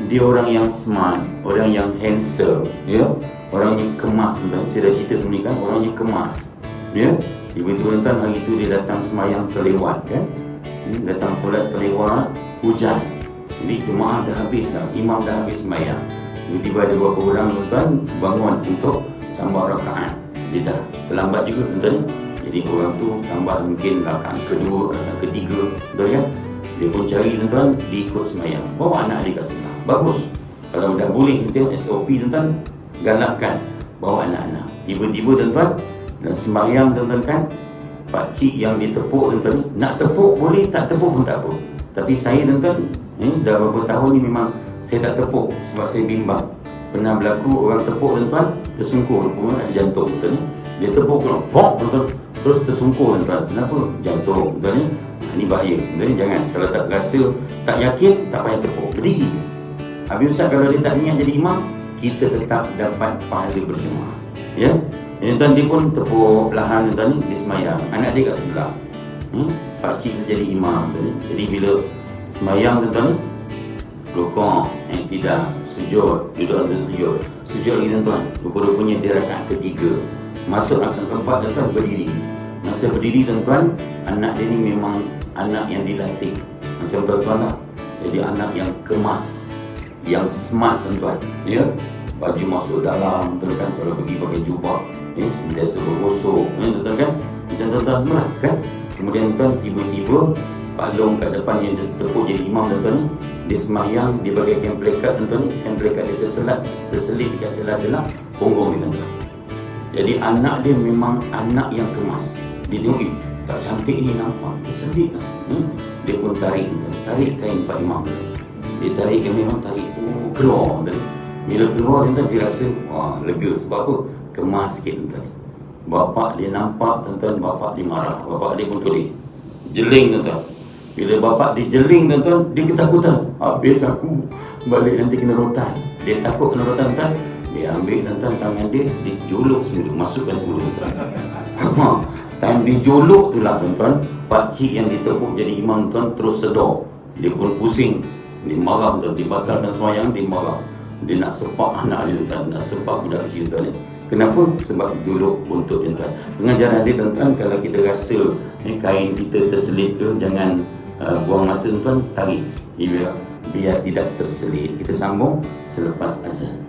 Dia orang yang smart, orang yang handsome, ya. Orang yang kemas tuan. Saya dah cerita sebelum ni kan, orang yang kemas. Ya. Tiba-tiba tuan hari tu dia datang sembahyang terlewat kan. Datang solat terlewat, hujan. Jadi jemaah dah habis dah, imam dah habis sembahyang. Tiba-tiba ada beberapa orang tuan bangun untuk tambah rakaat. Dia dah terlambat juga tuan. Jadi orang tu tambah mungkin rakaat kedua, rakaat ketiga, betul kan? Dia pun cari tuan, dia ikut sembahyang. Bawa anak dia kat sebelah. Bagus. Kalau dah boleh kita SOP tuan, galakkan bawa anak-anak. Tiba-tiba tuan, dan sembahyang tuan kan, pakcik yang ditepuk tuan, nak tepuk boleh, tak tepuk pun tak apa. Tapi saya tuan, dah beberapa tahun ni memang saya tak tepuk sebab saya bimbang. Pernah berlaku orang tepuk tuan, tersungkur, rupanya ada jantung tuan. Dia tepuk tuan, terus tersungkur tuan. Kenapa? Jantung tuan. Ini bahaya. Tuan, jangan. Kalau tak rasa, tak yakin, tak payah tepuk. Berdiri. Habis Ustaz, kalau dia tak niat jadi imam, kita tetap dapat pahala berjemaah. Ya. Tuan, dia pun tepuk perlahan tuan, dia semayang. Anak dia kat sebelah. Pakcik jadi imam tuan. Jadi bila semayang tuan, rukuk, tidak, sujud, duduk atau sujud. Sujud lagi tuan. Rupa-rupanya dia rakaat ketiga. Masuk rakaat keempat tuan, berdiri. Masa berdiri tuan, anak dia ni memang anak yang dilatih. Macam tuan-tuan lah. Jadi anak yang kemas, yang smart tuan. Ya. Baju masuk dalam tuan kan, kalau pergi pakai jubah, sentiasa bergosok, tuan kan. Macam tuan-tuan semua kan. Kemudian tuan tiba-tiba palung kat depan yang tepuk jadi imam tuan, dia semayang, dia pakai kain plekat tuan, kain plekat dia terselip dekat celah-celah punggung dia tuan. Jadi anak dia memang anak yang kemas. Dia tengok, tak cantik ni nampak, terselip lah. Dia pun tarik kain Pak Imam. Dia tarik kain memang tarik, keluar tuan. Bila keluar tuan, dia rasa lega. Sebab apa? Kemas sikit tuan. Bapak dia nampak tuan, bapak dia marah. Bapak dia pun tulis jeling tuan. Bila bapak dia jeling tuan, dia ketakutan. Habis aku balik nanti kena rotan. Dia takut kena rotan tuan. Dia ambil tuan tangan dia jolok semula, masukkan semula tuan. Time dia jolok tu lah tuan, pakcik yang ditepuk jadi imam tuan terus sedar. Dia pun pusing. Dia marah tuan, dia batalkan sembahyang, dia marah. Dia nak sepak anak dia tuan, nak sepak budak kecil tuan. Kenapa? Sebab jolok buntut dia tuan. Pengajaran dia tuan, kalau kita rasa kain kita terselip ke, jangan buang masa tuan, tarik biar tidak terselip. Kita sambung selepas azan.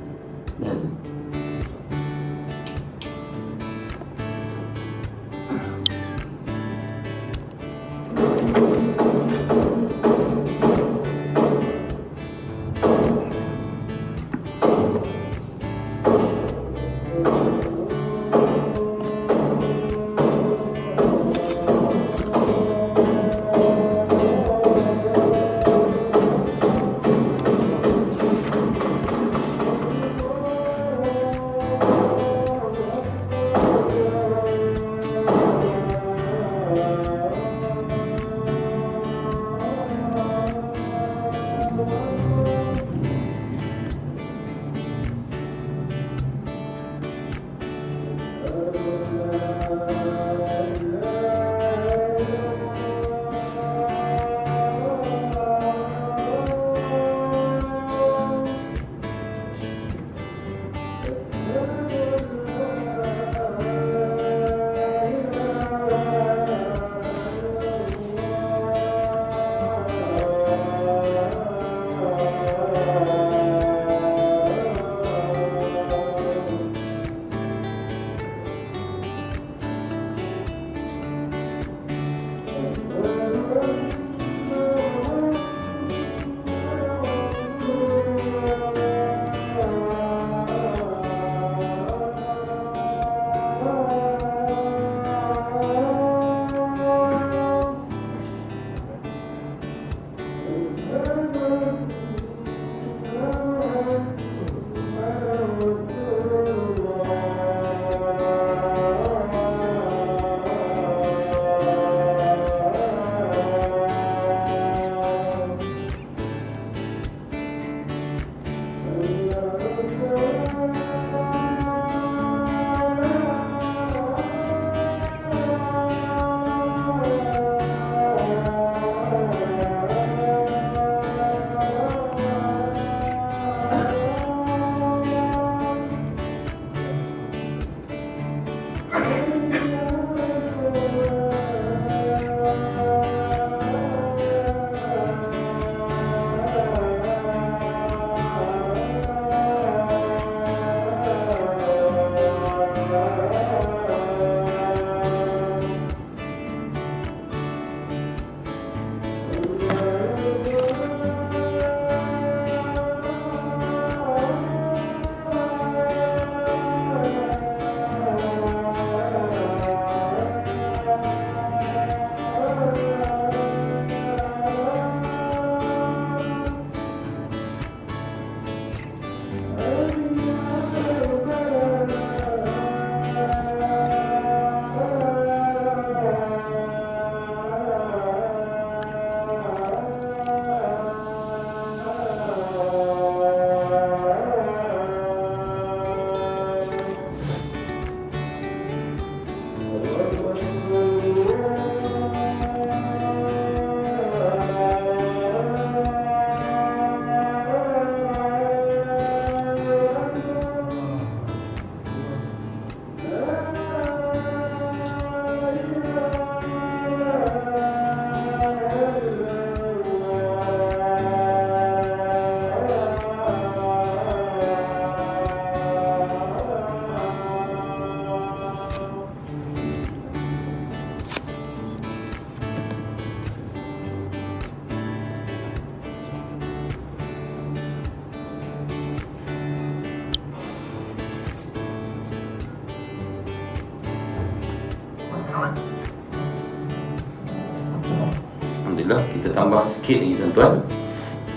tambah sikit lagi tuan-tuan.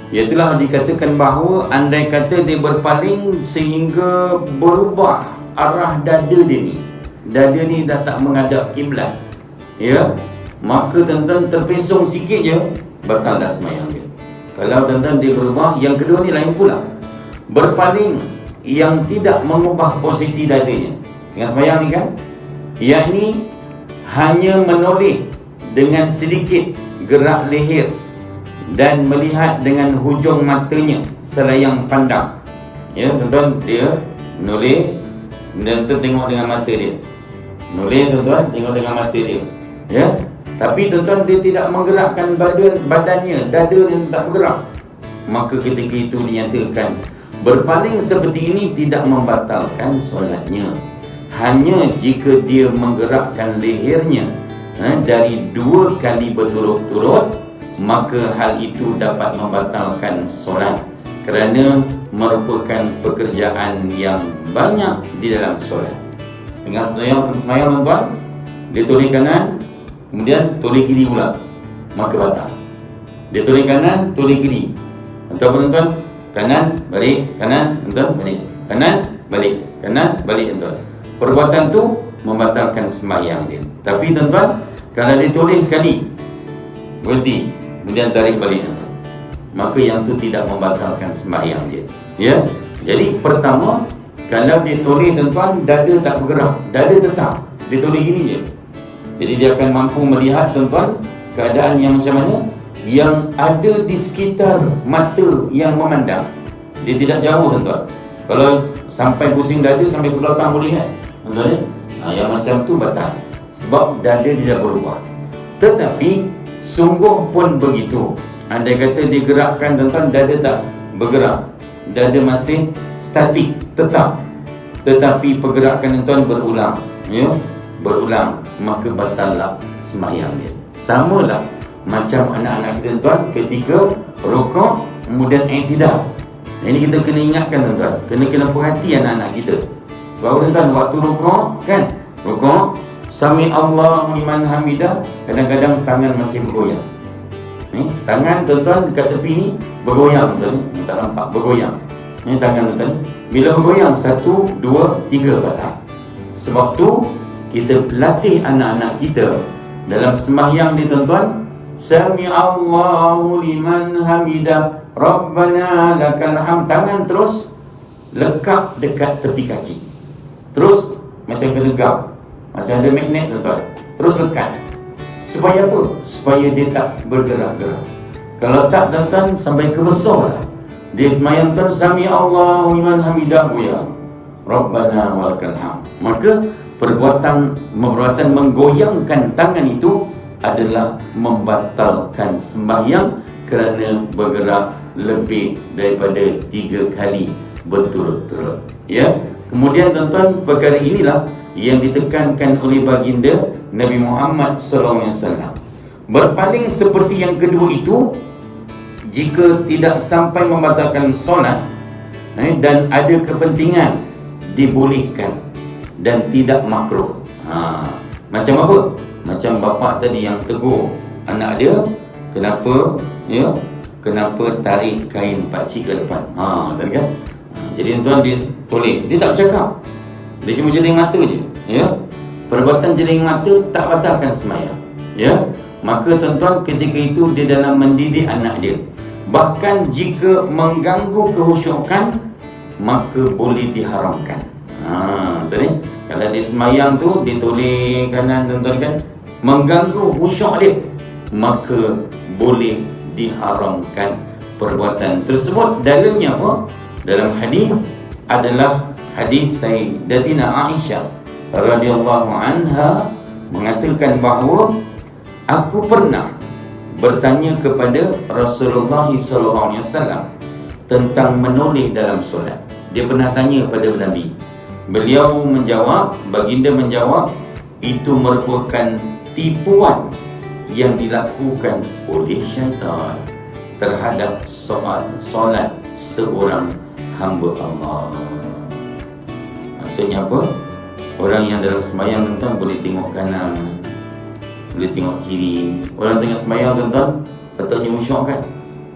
Iaitulah dikatakan bahawa andai kata dia berpaling sehingga berubah arah dada dia ni, dada ni dah tak menghadap kiblat, ya, maka tuan-tuan terpesong sikit je, batal dah sembahyang dia. Kalau tuan-tuan dia berubah, yang kedua ni lain pula, berpaling yang tidak mengubah posisi dadanya dengan sembahyang ni kan, yakni hanya menoleh dengan sedikit gerak leher dan melihat dengan hujung matanya selayang pandang. Ya, tuan-tuan, dia menoleh dan tengok dengan mata dia. Menoleh tuan-tuan, tengok dengan mata dia. Ya. Tapi tuan-tuan dia tidak menggerakkan badannya, dada dia tak bergerak. Maka ketika itu dinyatakan berpaling seperti ini tidak membatalkan solatnya. Hanya jika dia menggerakkan lehernya dari 2 kali berturut-turut, maka hal itu dapat membatalkan solat kerana merupakan pekerjaan yang banyak di dalam solat. Setengah sembahyang tuan-tuan, dia toleh kanan, kemudian toleh kiri pula, maka batal. Dia toleh kanan, toleh kiri. Tuan-tuan, kanan, balik, kanan, tuan-tuan, balik, kanan, balik, kanan, balik, tuan-tuan. Perbuatan tu membatalkan sembahyang dia. Tapi tuan-tuan, kalau dia toleh sekali, berhenti, kemudian tarik balik, tuan-tuan, maka yang tu tidak membatalkan sembahyang dia. Ya. Jadi pertama, kalau dia toleh tuan-tuan, dada tak bergerak, dada tetap, dia toleh gini je. Jadi dia akan mampu melihat tuan-tuan keadaan yang macam mana, yang ada di sekitar mata yang memandang. Dia tidak jauh tuan-tuan. Kalau sampai pusing dada sampai ke belakang boleh kan, tuan-tuan? Yang macam tu batal, sebab dada dia dah berubah. Tetapi sungguh pun begitu, andai kata digerakkan tuan-tuan, dada tak bergerak, dada masih statik, tetap, tetapi pergerakan tuan-tuan berulang, ya, berulang, maka batallah sembahyang dia. Samalah macam anak-anak kita tuan, ketika rukuk kemudian i'tidal. Ini kita kena ingatkan tuan-tuan, kena perhati anak-anak kita. Sebab tuan-tuan waktu rukuk kan, rukuk sami Allahu liman hamidah, kadang-kadang tangan masih bergoyang. Tangan tuan-tuan dekat tepi ni bergoyang tuan, tak nampak bergoyang. Ini tangan tuan, bila bergoyang 1, 2, 3 batal. Sebab tu kita latih anak-anak kita dalam sembahyang ni tuan-tuan, sami Allahu liman hamidah, Rabbana lakal hamd, tangan terus lekat dekat tepi kaki, terus macam kena gam, macam ada magnet tuan-tuan, terus lekat. Supaya apa? Supaya dia tak bergerak-gerak. Kalau tak tuan-tuan, sampai ke besar lah dia sembahyang tuan, sami Allahu liman hamidah ya Rabbana walakal hamd, maka perbuatan menggoyangkan tangan itu adalah membatalkan sembahyang kerana bergerak lebih daripada 3 kali berturut-turut. Ya. Kemudian tuan-tuan, perkara inilah yang ditekankan oleh baginda Nabi Muhammad SAW. Berpaling seperti yang kedua itu, jika tidak sampai membatalkan solat dan ada kepentingan, dibolehkan dan tidak makruh. Macam apa? Macam bapa tadi yang tegur anak dia, kenapa, ya, kenapa tarik kain pakcik ke depan, tadi kan. Jadi tuan, dia toleh, dia tak bercakap, dia cuma jeling mata je, ya. Perbuatan jeling mata tak batalkan sembahyang, ya. Maka tuan-tuan, ketika itu dia dalam mendidik anak dia. Bahkan jika mengganggu kehusyukan, maka boleh diharamkan. Tadi kalau dia sembahyang tu, dia toleh kanan tuan-tuan kan, mengganggu khusyuk dia, maka boleh diharamkan perbuatan tersebut. Dalilnya apa? Dalam hadis adalah hadis Sayyidatina Aisyah radhiyallahu anha mengatakan bahawa aku pernah bertanya kepada Rasulullah SAW tentang menoleh dalam solat. Dia pernah tanya kepada Nabi. Beliau menjawab, baginda menjawab, itu merupakan tipuan yang dilakukan oleh syaitan terhadap solat seorang hamba Allah. Maksudnya apa? Orang yang dalam sembahyang tuan-tuan boleh tengok kanan, boleh tengok kiri. Orang tengah sembahyang tuan-tuan, Katanya khusyuk kan,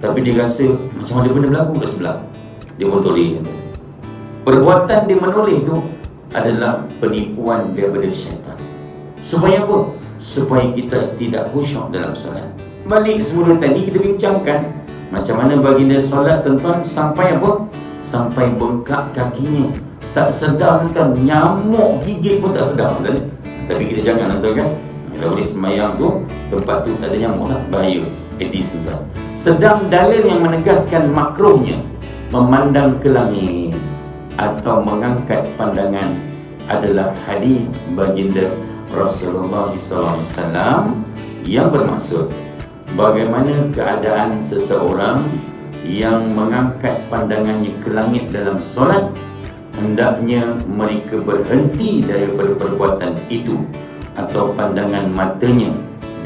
tapi dia rasa macam ada benda berlaku kat sebelah, dia pun toleh. Perbuatan dia menoleh tu adalah penipuan daripada syaitan. Supaya apa? Supaya kita tidak khusyuk dalam solat. Balik semula tadi kita bincangkan macam mana baginda solat, tuan-tuan, sampai apa? Sampai bengkak kakinya. Tak sedar, tuan, nyamuk gigit pun tak sedar, tuan. Tapi kita jangan, tuan, kan? Kalau boleh sembahyang tu, tempat tu tak ada nyamuk lah, bahaya. Edis, tuan. Sedang dalil yang menegaskan makruhnya memandang ke langit atau mengangkat pandangan adalah hadis baginda Rasulullah SAW yang bermaksud bagaimana keadaan seseorang yang mengangkat pandangannya ke langit dalam solat, hendaknya mereka berhenti daripada perbuatan itu atau pandangan matanya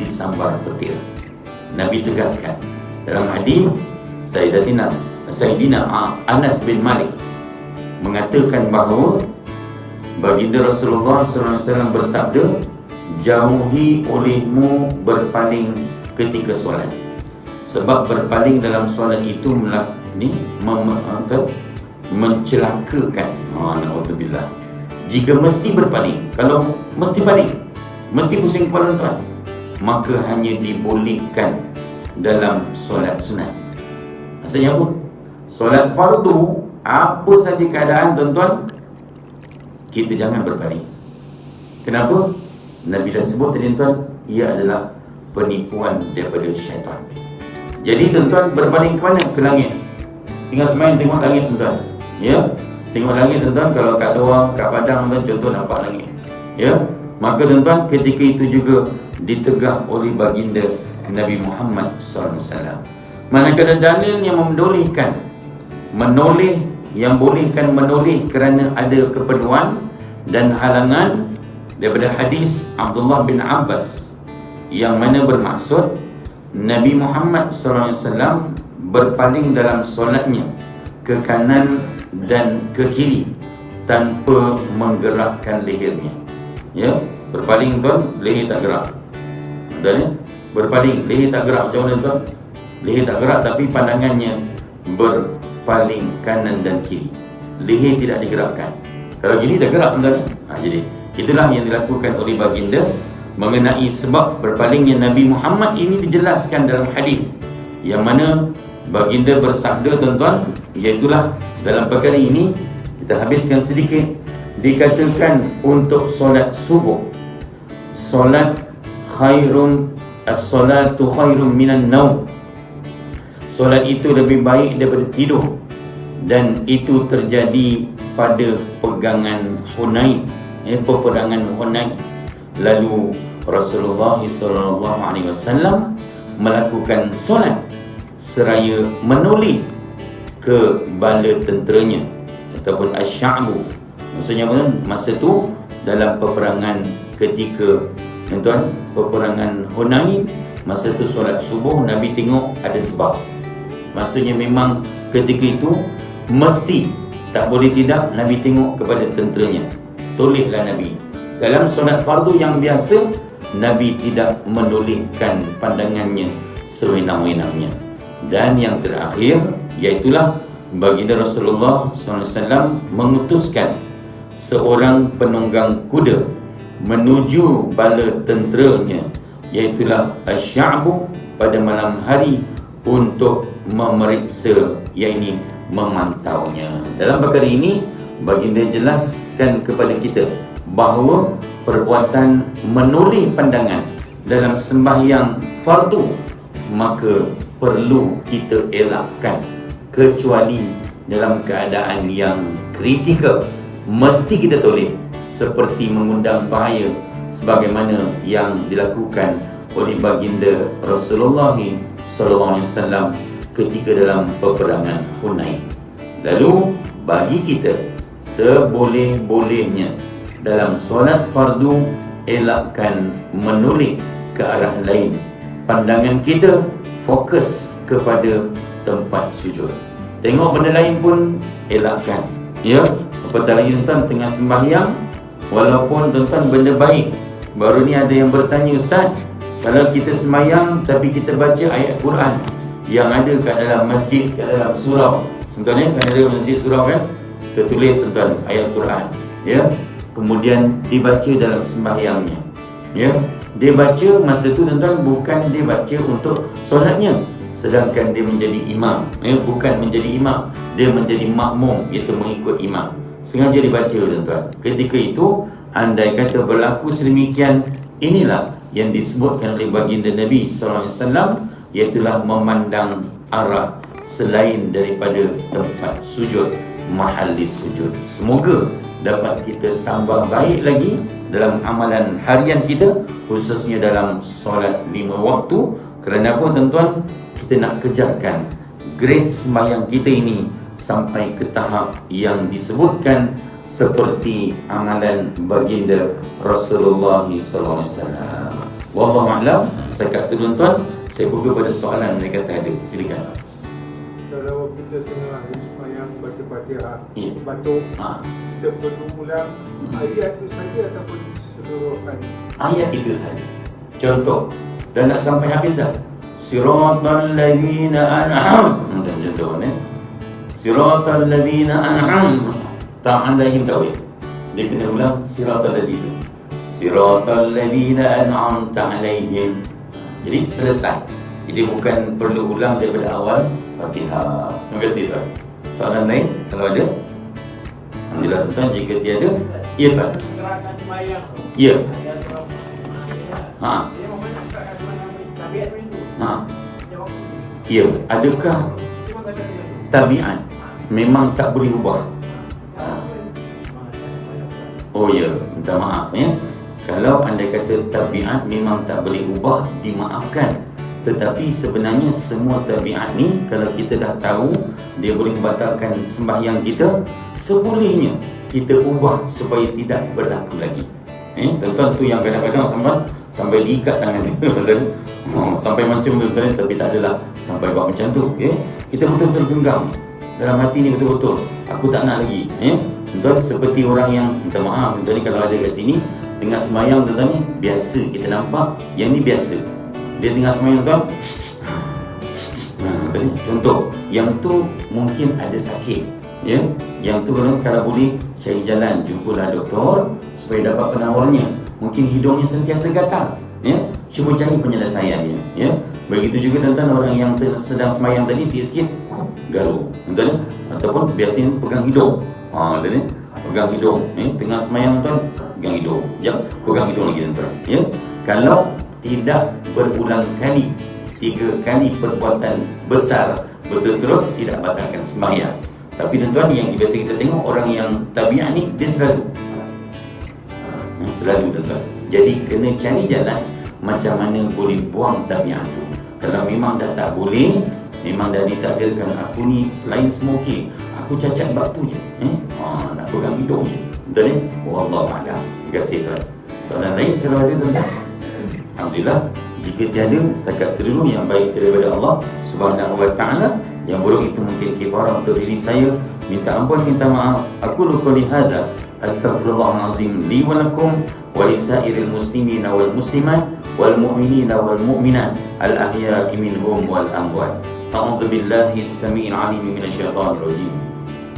disambar petir. Nabi tegaskan dalam hadis, Sayyidina Anas bin Malik mengatakan bahawa baginda Rasulullah SAW bersabda, jauhi olehmu berpaling ketika solat, sebab berpaling dalam solat itu mencelakakan. Na'udzubillah. Jika mesti berpaling, kalau mesti paling, mesti pusing kepala, tuan, maka hanya dibolehkan dalam solat sunat. Maksudnya apa? Solat fardu, apa saja keadaan, tuan-tuan, kita jangan berpaling. Kenapa? Nabi dah sebut tadi, tuan, ia adalah penipuan daripada syaitan. Jadi, tuan-tuan, berpaling ke mana? Ke langit. Tinggal semain tengok langit, tuan-tuan. Ya? Tengok langit, tuan-tuan. Kalau kat luar, kat padang, tuan, contoh nampak langit. Ya? Maka, tuan-tuan, ketika itu juga ditegah oleh baginda Nabi Muhammad SAW. Manakala dalil yang membolehkan menoleh, yang bolehkan menoleh kerana ada keperluan dan halangan daripada hadis Abdullah bin Abbas, yang mana bermaksud Nabi Muhammad SAW berpaling dalam solatnya ke kanan dan ke kiri tanpa menggerakkan lehernya. Ya, berpaling, tuan, leher tak gerak. Betul, ya? Berpaling, leher tak gerak. Macam mana, tuan? Leher tak gerak tapi pandangannya berpaling kanan dan kiri. Leher tidak digerakkan. Kalau gini dah gerak, tuan. Jadi itulah yang dilakukan oleh baginda mengenai sebab berpalingnya Nabi Muhammad. Ini dijelaskan dalam hadis yang mana baginda bersabda, tuan-tuan, iaitulah dalam perkara ini kita habiskan sedikit. Dikatakan untuk solat subuh, solat khairun, as-salatu khairun minan naum, solat itu lebih baik daripada tidur, dan itu terjadi pada pegangan Hunain, peperangan Hunain. Lalu Rasulullah SAW melakukan solat seraya menoleh ke bala tenteranya ataupun asy'abu. Maksudnya apa? Masa tu dalam peperangan ketika, tuan, peperangan Hunain, masa tu solat subuh, Nabi tengok ada sebab. Maksudnya memang ketika itu mesti, tak boleh tidak, Nabi tengok kepada tenteranya. Tolehlah Nabi. Dalam solat fardu yang biasa, Nabi tidak menolehkan pandangannya sewenang-wenangnya. Dan yang terakhir, iaitulah baginda Rasulullah SAW mengutuskan seorang penunggang kuda menuju bala tenteranya, iaitulah asy'abu, pada malam hari untuk memeriksa, yakni memantaunya. Dalam perkara ini baginda jelaskan kepada kita bahawa perbuatan menoleh pandangan dalam sembahyang fardu maka perlu kita elakkan, kecuali dalam keadaan yang kritikal mesti kita toleh, seperti mengundang bahaya sebagaimana yang dilakukan oleh baginda Rasulullah SAW ketika dalam peperangan Hunain. Lalu bagi kita, seboleh-bolehnya dalam solat fardu elakkan menoleh ke arah lain. Pandangan kita fokus kepada tempat sujud. Tengok benda lain pun elakkan. Ya, apatah lagi, tuan, tengah sembahyang, walaupun, tuan, benda baik. Baru ni ada yang bertanya, Ustaz, Kalau kita sembahyang tapi kita baca ayat Quran yang ada kat dalam masjid, kat dalam surau, contohnya kan ada masjid surau kan, tertulis tuan ayat Quran, ya, kemudian dibaca dalam sembahyangnya, ya, dia baca masa tu tuan-tuan bukan dia baca untuk solatnya, sedangkan dia menjadi imam, ya, bukan menjadi imam, dia menjadi makmum, iaitu mengikut imam, sengaja dibaca tuan-tuan. Ketika itu andai kata berlaku sedemikian, inilah yang disebutkan oleh baginda Nabi SAW, iaitulah memandang arah selain daripada tempat sujud, mahallis sujud. Semoga dapat kita tambah baik lagi dalam amalan harian kita, khususnya dalam solat 5 waktu. Kerana apa tuan-tuan? Kita nak kejarkan grade sembahyang kita ini sampai ke tahap yang disebutkan seperti amalan baginda Rasulullah SAW. Wallahu a'lam. Setakat tu tuan-tuan, saya buka pada soalan mereka ada. Silakan. Kalau kita tengah sembahyang baca Fatihah, Ya. batuk, kita perlu ulang ayat itu saja ataupun keseluruhan? Ayat itu saja. Contoh, dah nak sampai habis dah. Siratal ladzina an'amta, contoh ni. Siratal ladzina an'amta alaihim tawid. Dia kena ulang siratal ladzina. Siratal ladzina an'amta alaihim. Jadi selesai. Jadi bukan perlu ulang daripada awal Fatihah. Terima kasih tuan. Soalan lain kalau ada? Alhamdulillah tuan. Jika tiada, ya tuan. Ya. Ya. Adakah tabiat memang tak boleh ubah? Oh ya, minta maaf ya. Kalau anda kata tabiat memang tak boleh ubah, dimaafkan. Tetapi sebenarnya semua tabiat ni, kalau kita dah tahu dia boleh membatalkan sembahyang kita, sebolehnya kita ubah supaya tidak berlaku lagi. Tuan-tuan tu yang kadang-kadang sampai diikat tangan dia. Sampai macam tu tuan, tapi tak adalah sampai buat macam tu. Kita betul-betul genggam dalam hati ni, betul-betul aku tak nak lagi. Tuan, seperti orang yang minta maaf tuan ni, kalau ada kat sini tengah sembahyang tuan ni, biasa kita nampak yang ni biasa. Dia tengah sembahyang tuan, contoh, yang tu mungkin ada sakit, ya. Yang tu kalau boleh cari jalan, jumpalah doktor supaya dapat penawarnya. Mungkin hidungnya sentiasa gatal, ya. Cuba cari penyelesaiannya, ya. Begitu juga tuan-tuan orang yang sedang sembahyang tadi sikit-sikit garu, tuan, ataupun biasanya pegang hidung. Tuan, pegang hidung, tengah sembahyang tuan, pegang hidung. Jangan pegang hidung lagi tuan, ya. Kalau tidak berulang kali, 3 kali perbuatan besar betul-betul tidak batalkan sembahyang. Tapi tuan-tuan, yang biasa kita tengok orang yang tabiat ni, dia selalu tuan-tuan. Jadi kena cari jalan macam mana boleh buang tabiat tu. Kalau memang dah tak boleh, memang dah ditakdirkan aku ni selain semua okey, aku cacat bab tu je, nak pegang hidung je. Betul ni? Wallahu a'lam. Terima kasih tuan. Soalan lain kalau ada tuan-tuan? Alhamdulillah. Jika tiada, setakat itu dulu. Yang baik daripada Allah Subhanahu wa ta'ala, yang buruk itu mungkin kifarah untuk diri saya. Minta ampun, minta maaf. Aku qouli hadza astaghfirullahalazim li wa lakum wa lisairil muslimina wal muslimat wal mu'minina wal mu'minat al ahya'i minhum wal amwat. A'udzu billahi as-sami'il 'alim minasyaitonir rajim.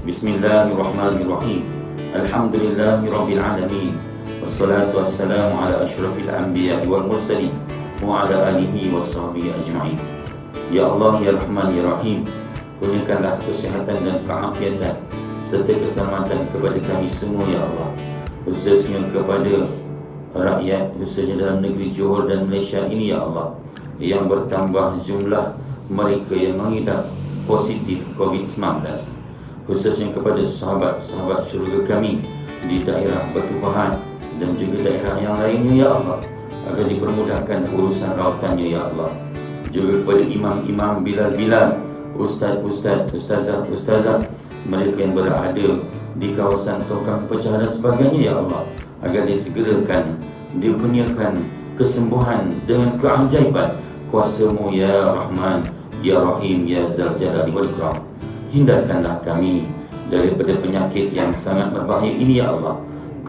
Bismillahirrahmanirrahim. Alhamdulillahirabbil alamin. Wassalatu wassalamu ala asyrafil anbiya'i wal mursalin wa ala alihi washabbihi ajma'in. Ya Allah, ya Rahman, ya Rahim, kurniakanlah kesihatan dan keafiatan serta keselamatan kepada kami semua ya Allah, khususnya kepada rakyat, khususnya dalam negeri Johor dan Malaysia ini ya Allah, yang bertambah jumlah mereka yang mengidap positif COVID-19, khususnya kepada sahabat-sahabat syurga kami di daerah Batu Pahat dan juga daerah yang lainnya ya Allah, agar dipermudahkan urusan rawatannya ya Allah. Juga kepada imam-imam, bilal-bilal, ustaz-ustaz, ustazah-ustazah, mereka yang berada di kawasan tongkang pecah dan sebagainya ya Allah, agar disegerakan, dikurniakan kesembuhan dengan keajaiban kuasa-Mu ya Rahman, ya Rahim, ya Zal Jalali wal Ikram. Hindarkanlah kami daripada penyakit yang sangat berbahaya ini ya Allah.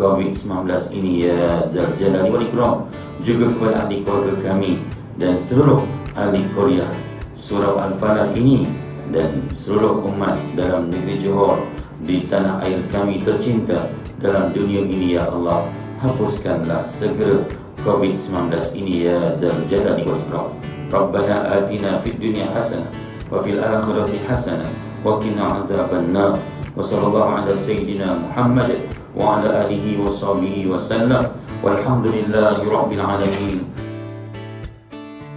COVID-19 ini ya Zal Jalali wal Ikram, juga kepada ahli keluarga kami dan seluruh ahli Korea Surau Al-Falah ini dan seluruh umat dalam negeri Johor, di tanah air kami tercinta dalam dunia ini ya Allah. Hapuskanlah segera COVID-19 ini ya Zal Jalali wal Ikram. Rabbana atina fid dunya hasanah wa fil akhirati hasanah wa qina adzabannar. Wa sallallahu ala sayyidina Muhammad wa ala alihi wa sahbihi wa sallam. Walhamdulillahi rabbil alamin.